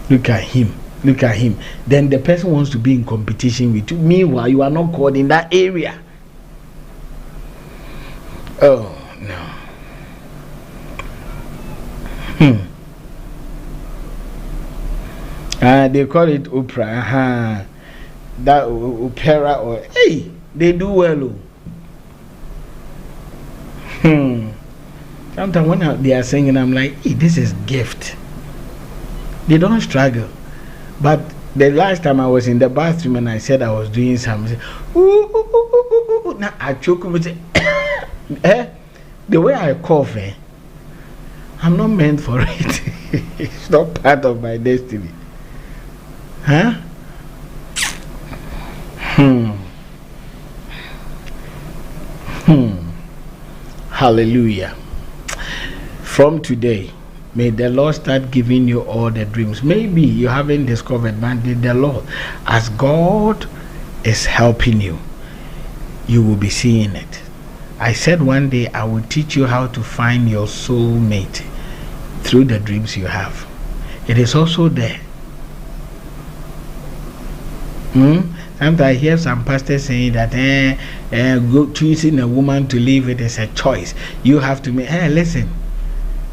Speaker 2: Look at him. Look at him. Then the person wants to be in competition with you. Meanwhile, you are not called in that area. Oh, no. They call it opera. That opera, or hey, they do well. Sometimes when they are singing, I'm like, hey, this is gift. They don't struggle. But the last time I was in the bathroom and I said I was doing something, now I choke with the way I cough, I'm not meant for it. It's not part of my destiny. Huh? Hallelujah. From today, may the Lord start giving you all the dreams. Maybe you haven't discovered, but the Lord, as God is helping you, you will be seeing it. I said one day I will teach you how to find your soulmate through the dreams you have. It is also there. Sometimes I hear some pastors saying that choosing a woman to live with is a choice. You have to make. Listen,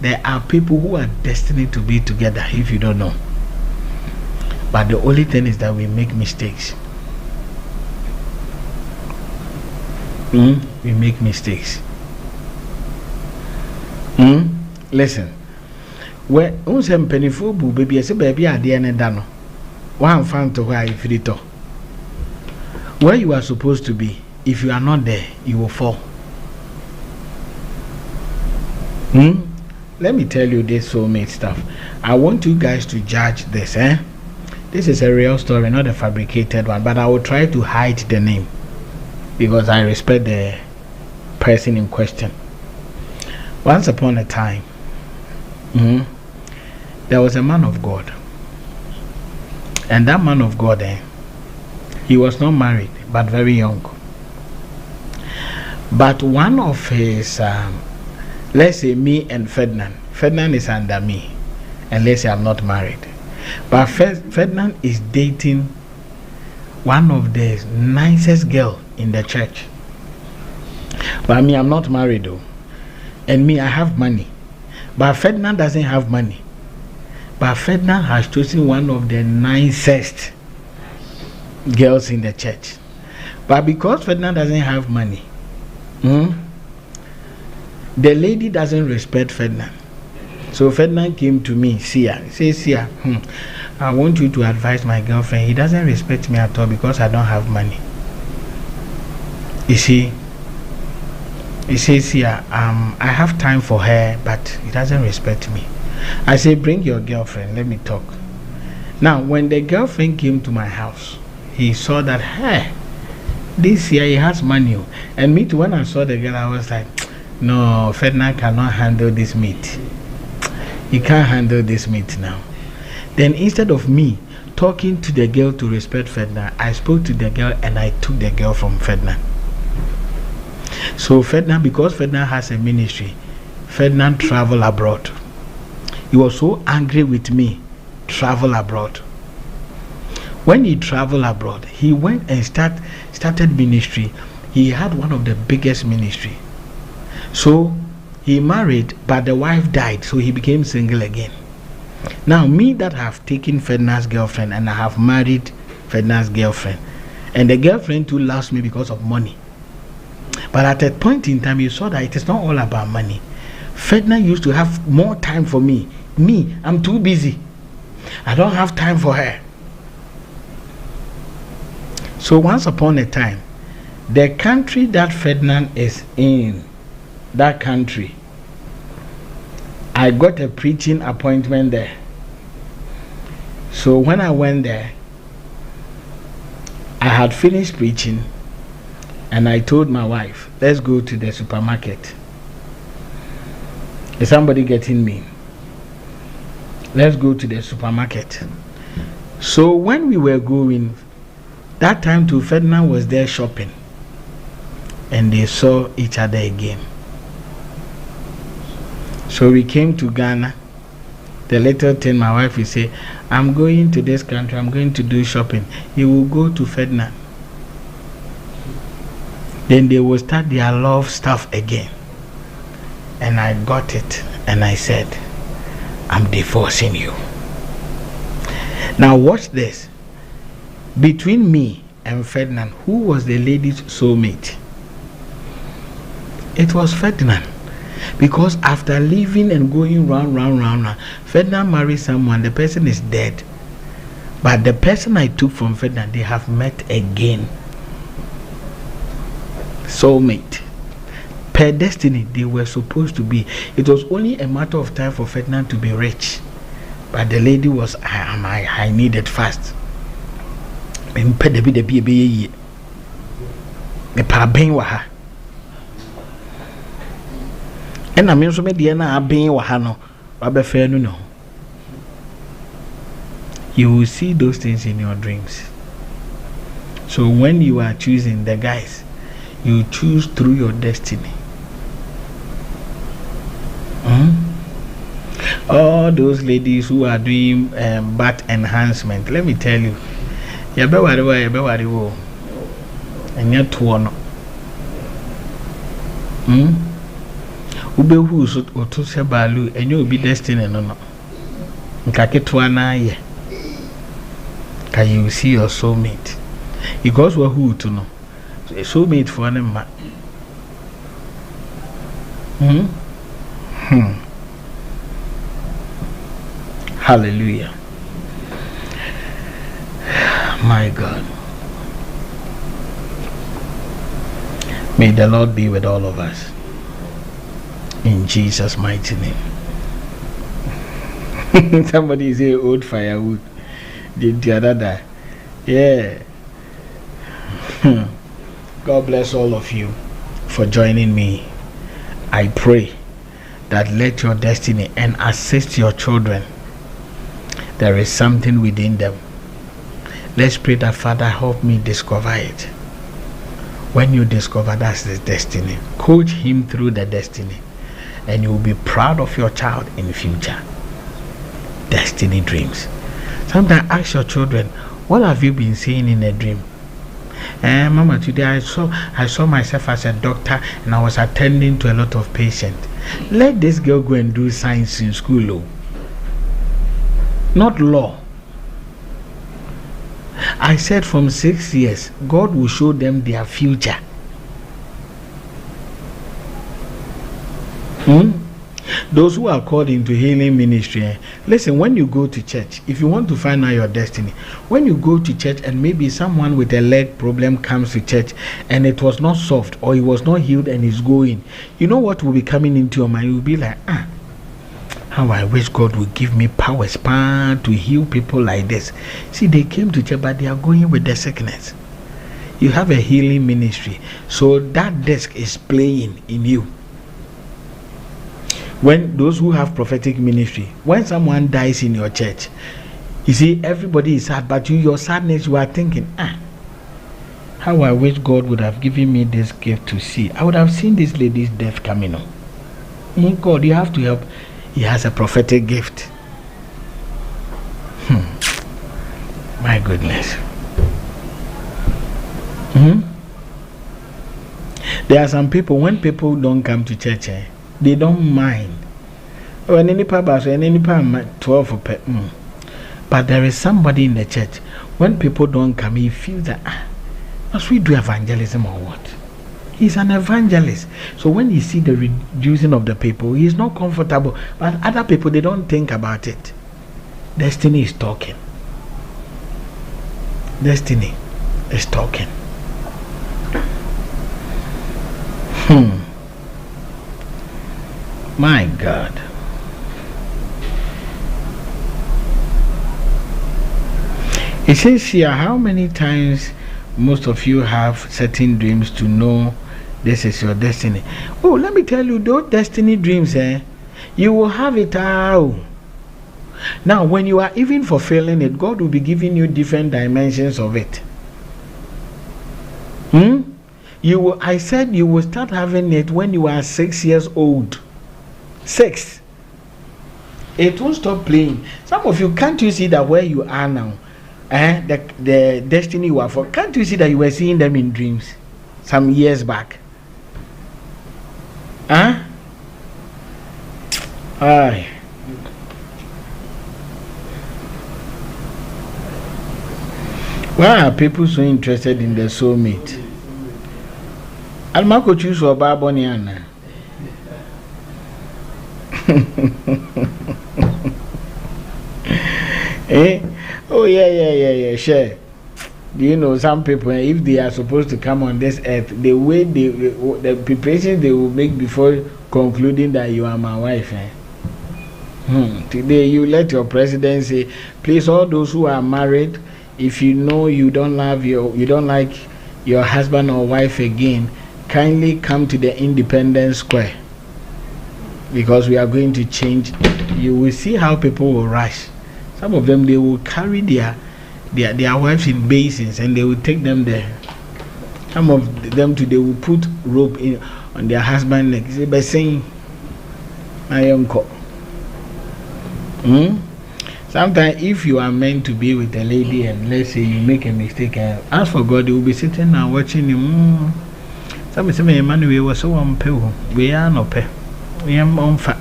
Speaker 2: there are people who are destined to be together if you don't know. But the only thing is that we make mistakes. We make mistakes. Listen, where unsem penifo bu baby ese baby ade ne da no. One fan to where if it all. Where you are supposed to be, if you are not there, you will fall. Let me tell you this soulmate stuff. I want you guys to judge this. This is a real story, not a fabricated one, but I will try to hide the name because I respect the person in question. Once upon a time, there was a man of God, and that man of God, he was not married, but very young. But one of his, let's say me and Ferdinand is under me, and let's say I'm not married. But Ferdinand is dating one of the nicest girl in the church. But me, I'm not married though. And me, I have money. But Ferdinand doesn't have money. But Ferdinand has chosen one of the nicest girls in the church. But because Ferdinand doesn't have money, the lady doesn't respect Ferdinand. So Ferdinand came to me, Seer. He says, Seer, I want you to advise my girlfriend. He doesn't respect me at all because I don't have money. You see, he says, Seer, I have time for her, but he doesn't respect me. I say, bring your girlfriend, let me talk. Now, when the girlfriend came to my house, he saw that, hey, this year he has money. And me too, when I saw the girl, I was like, no, Ferdinand cannot handle this meat. He can't handle this meat now. Then instead of me talking to the girl to respect Ferdinand, I spoke to the girl and I took the girl from Ferdinand. So Ferdinand, because Ferdinand has a ministry, Ferdinand traveled abroad. He was so angry with me, travel abroad. When he traveled abroad, he went and started ministry. He had one of the biggest ministry. So he married, but the wife died, so he became single again. Now me that have taken Ferdinand's girlfriend and I have married Ferdinand's girlfriend, and the girlfriend too loves me because of money. But at a point in time, you saw that it is not all about money. Ferdinand used to have more time for me. Me, I'm too busy. I don't have time for her. So once upon a time, the country that Ferdinand is in, that country, I got a preaching appointment there. So when I went there, I had finished preaching. And I told my wife, let's go to the supermarket. Is somebody getting me? Let's go to the supermarket. So when we were going, that time too, Ferdinand was there shopping. And they saw each other again. So we came to Ghana. The little thing my wife will say, I'm going to this country, I'm going to do shopping. He will go to Ferdinand. Then they will start their love stuff again. And I got it. And I said, I'm divorcing you. Now watch this. Between me and Ferdinand, who was the lady's soulmate? It was Ferdinand. Because after leaving and going round, Ferdinand married someone, the person is dead. But the person I took from Ferdinand, they have met again. Soulmate. Per destiny, they were supposed to be. It was only a matter of time for Ferdinand to be rich. But the lady was, I needed fast. And I mean, so many are being wahano, no. You will see those things in your dreams. So when you are choosing the guys, you choose through your destiny. All those ladies who are doing butt enhancement, let me tell you, and yet one. Ube who so to se balu and you be destiny no. Nkaketwa na ye. Can you see your soulmate? Because we who to know. A soulmate for them man. Hallelujah. My God. May the Lord be with all of us. In Jesus' mighty name. Somebody say old firewood. Did the other die? Yeah. God bless all of you for joining me. I pray that let your destiny and assist your children. There is something within them. Let's pray that Father help me discover it. When you discover that's the destiny, coach him through the destiny. And you will be proud of your child in the future. Destiny dreams. Sometimes ask your children, what have you been seeing in a dream? Mama, today I saw myself as a doctor and I was attending to a lot of patients. Let this girl go and do science in school, not law. I said from 6 years, God will show them their future. Those who are called into healing ministry, listen, when you go to church, if you want to find out your destiny, when you go to church and maybe someone with a leg problem comes to church and it was not solved or he was not healed and is going, you know what will be coming into your mind? You will be like, how I wish God would give me powers to heal people like this. See, they came to church but they are going with the sickness. You have a healing ministry, so that desk is playing in you. When those who have prophetic ministry, when someone dies in your church, you see everybody is sad, but your sadness, you are thinking, how I wish God would have given me this gift to see. I would have seen this lady's death coming on. God, you have to help. He has a prophetic gift. My goodness. There are some people, when people don't come to church, they don't mind. When any papa, any 12 per. But there is somebody in the church. When people don't come, he feels that must we do evangelism or what? He's an evangelist. So when he see the reducing of the people, he is not comfortable. But other people, they don't think about it. Destiny is talking. Destiny is talking. My God. It says here, how many times most of you have certain dreams to know this is your destiny. Oh, let me tell you, those destiny dreams, you will have it all. Now, when you are even fulfilling it, God will be giving you different dimensions of it. I said you will start having it when you are 6 years old. 6. It won't stop playing. Some of you, can't you see that where you are now? The destiny you are for. Can't you see that you were seeing them in dreams some years back? Aye. Why are people so interested in the soulmate? Almako choose for Baboniana. Oh yeah, sure. Do you know some people, if they are supposed to come on this earth, the way the preparations they will make before concluding that you are my wife, Today you let your president say, please, all those who are married, if you know you don't like your husband or wife again, kindly come to the Independence Square, because we are going to change. You will see how people will rush. Some of them, they will carry their wives in basins and they will take them there. Some of them too, they will put rope on their husband's neck. Say, by saying, "My uncle." Sometimes, if you are meant to be with a lady and let's say you make a mistake, ask for God, they will be sitting and watching you. Some say, "Emmanuel was so unpay. We are not pay. We are on fat,"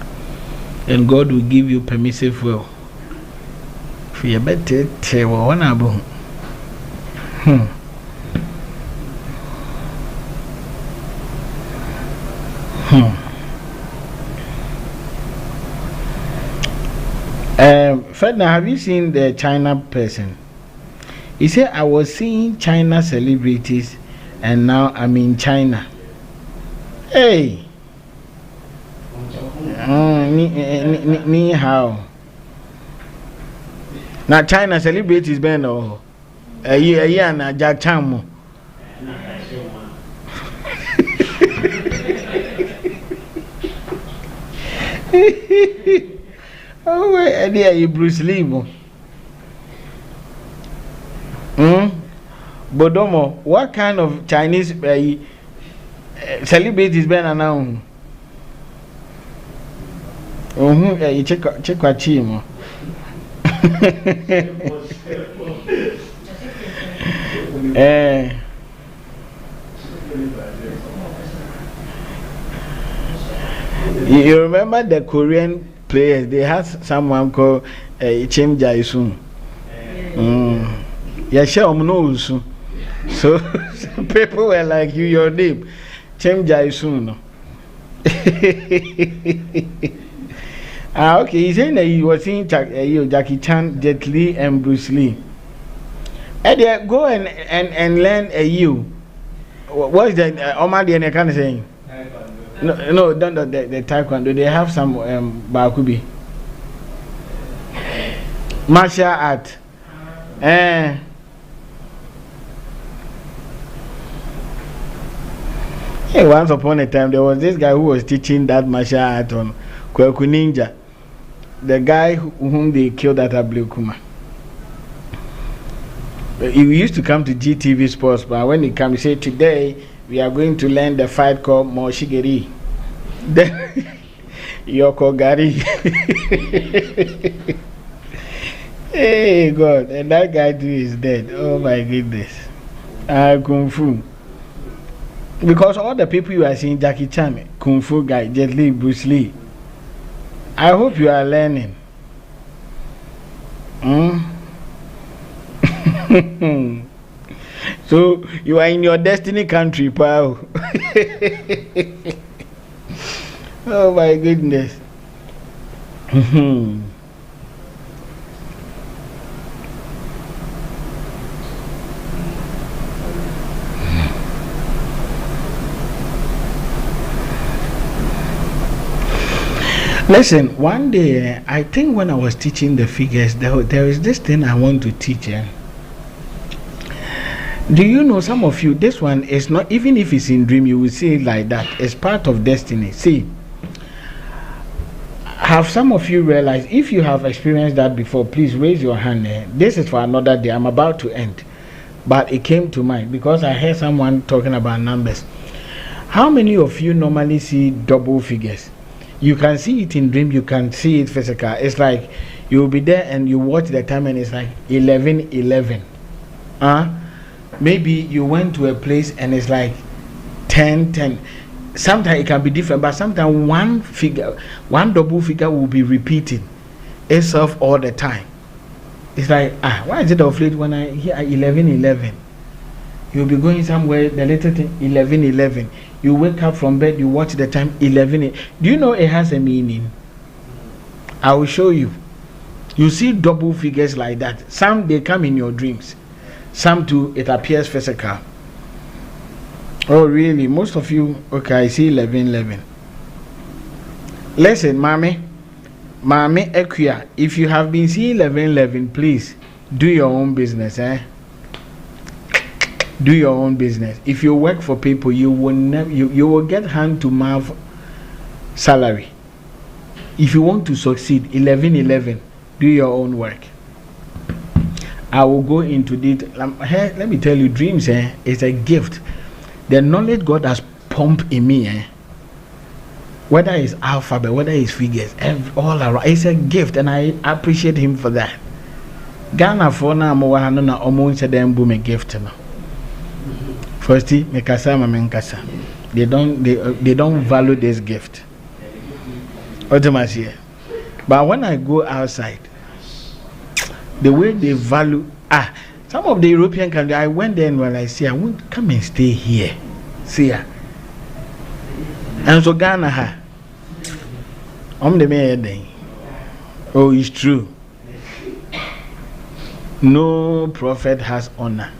Speaker 2: and God will give you permissive will. For your better, one abo. Ferdinand, have you seen the China person? He said, I was seeing China celebrities and now I'm in China. Hey! Ni hao. Now China celebrities ben oh. A na Jack Chamo. Oh, where are you, Bruce Lee? Bodomo, what kind of Chinese celebrities been announced? You check what team. You remember the Korean players? They had someone called Chim Jae-sung. Yeah, sure, knows. So people were like, "You, your name, Chim Jae-sung." Okay, he's saying that he was seeing Jackie Chan, Jet Li, and Bruce Lee. And go and learn you. What's the Omar the kind of saying? No, don't the taekwondo. They have some bakubi. Martial art. Hey, once upon a time, there was this guy who was teaching that martial art on Kweku Ninja. The guy whom they killed at Ablekuma. He used to come to GTV Sports, but when he came, he said, "Today we are going to learn the fight called Moshigiri." Then Yoko Gari. Hey God, and that guy too is dead. Oh my goodness. Kung Fu. Because all the people you are seeing, Jackie Chan, Kung Fu guy, Jet Li, Bruce Lee. I hope you are learning. So you are in your destiny country, pal. Oh my goodness. Listen, one day, I think when I was teaching the figures, there is this thing I want to teach. Do you know, some of you, this one is not, even if it's in dream, you will see it like that. It's part of destiny. See, have some of you realized, if you have experienced that before, please raise your hand. This is for another day. I'm about to end. But it came to mind because I heard someone talking about numbers. How many of you normally see double figures? You can see it in dream, you can see it physical. It's like you'll be there and you watch the time and it's like 11:11. Maybe you went to a place and it's like 10:10. Sometimes it can be different, but sometimes one double figure will be repeating itself all the time. It's like, why is it of late when I hear 11:11? You'll be going somewhere, the little thing, 11:11. You wake up from bed, you watch the time, 11. Do you know it has a meaning? I will show you. You see double figures like that. Some, they come in your dreams. Some too, it appears physical. Oh, really? Most of you, okay, I see 11:11. Listen, Mommy Equia, if you have been seeing 11:11, please do your own business, Do your own business. If you work for people, you will never, you will get hand to mouth salary. If you want to succeed, 11:11, do your own work. I will go into detail. Let me tell you, dreams is a gift. The knowledge God has pumped in me, whether it's alphabet, whether it's figures, all around, it's a gift, and I appreciate Him for that. Ghana for now, na almost a damn boom a gift. Firstly, they don't value this gift. Automatically. But when I go outside, the way they value, some of the European countries, I went there and when I see, I won't come and stay here. See ya. And so Ghana, the mayor. Oh, it's true. No prophet has honor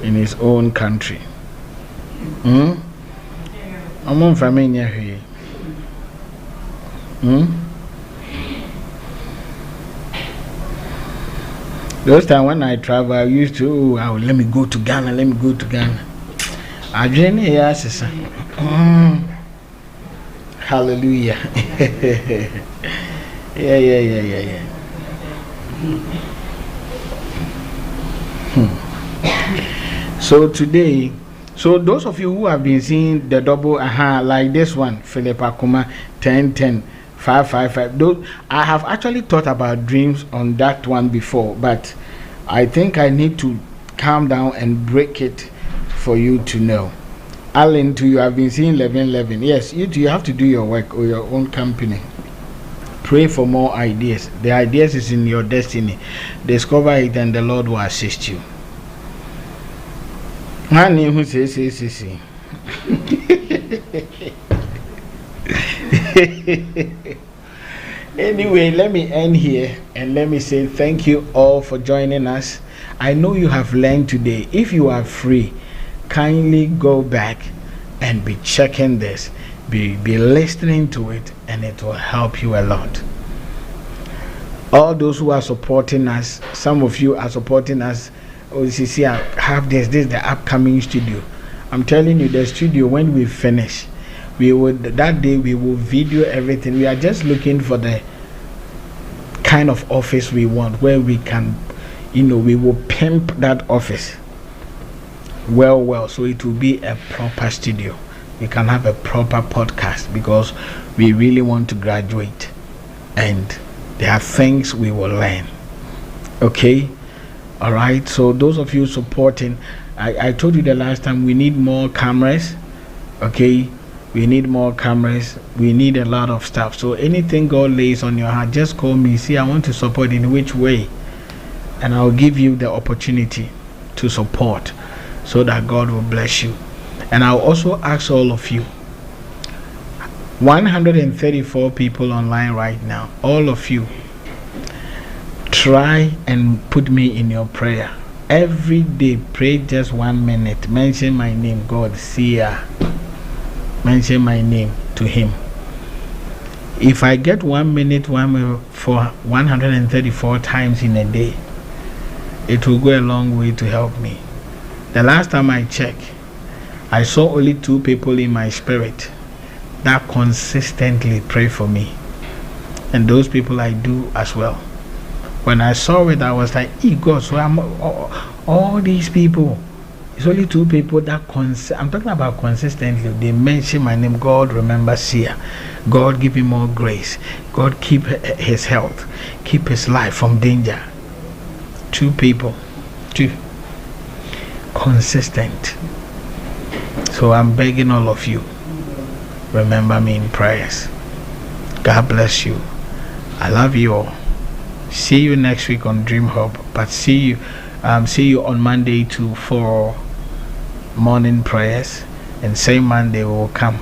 Speaker 2: in his own country. I'm on familiar here. Those times when I travel, I used to, let me go to Ghana, I join here, sister. Hallelujah. Yeah. So today, those of you who have been seeing the double like this one, Philip Akuma 10:10 555, those I have actually thought about dreams on that one before, but I think I need to calm down and break it for you to know. Alan, too, you have been seeing 11:11. Yes, you have to do your work or your own company. Pray for more ideas. The ideas is in your destiny. Discover it and the Lord will assist you. Honey, who says, Anyway, let me end here and let me say thank you all for joining us. I know you have learned today. If you are free, kindly go back and be checking this, be listening to it, and it will help you a lot. All those who are supporting us, some of you are supporting us. OCC have this the upcoming studio. I'm telling you, the studio, when we finish, that day we will video everything. We are just looking for the kind of office we want, where we can, we will pimp that office well, so it will be a proper studio. We can have a proper podcast because we really want to graduate, and there are things we will learn. Okay, all right. So those of you supporting, I told you the last time, we need more cameras. Okay, we need more cameras. We need a lot of stuff. So anything God lays on your heart, just call me. See, I want to support in which way, and I'll give you the opportunity to support, so that God will bless you. And I'll also ask all of you, 134 people online right now, all of you, try and put me in your prayer. Every day, pray just 1 minute. Mention my name, God, Seer. Mention my name to Him. If I get 1 minute, for 134 times in a day, it will go a long way to help me. The last time I checked, I saw only 2 people in my spirit that consistently pray for me. And those people I do as well. When I saw it, I was like, God, so I'm all these people. It's only 2 people that I'm talking about consistently. They mention my name. God, remember Seer. God, give him more grace. God, keep his health. Keep his life from danger. 2 people. 2. Consistent. So I'm begging all of you, remember me in prayers. God bless you. I love you all. See you next week on Dream Hub. But see you on Monday for morning prayers. And same Monday we will come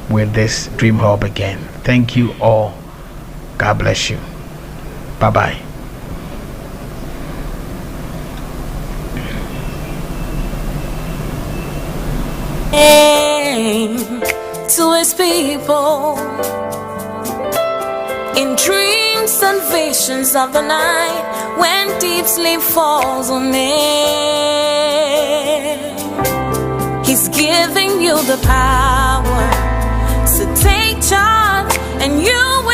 Speaker 2: with this Dream Hub again. Thank you all. God bless you. Bye-bye.
Speaker 1: To his people in dreams and visions of the night, when deep sleep falls on me, he's giving you the power to take charge, and you will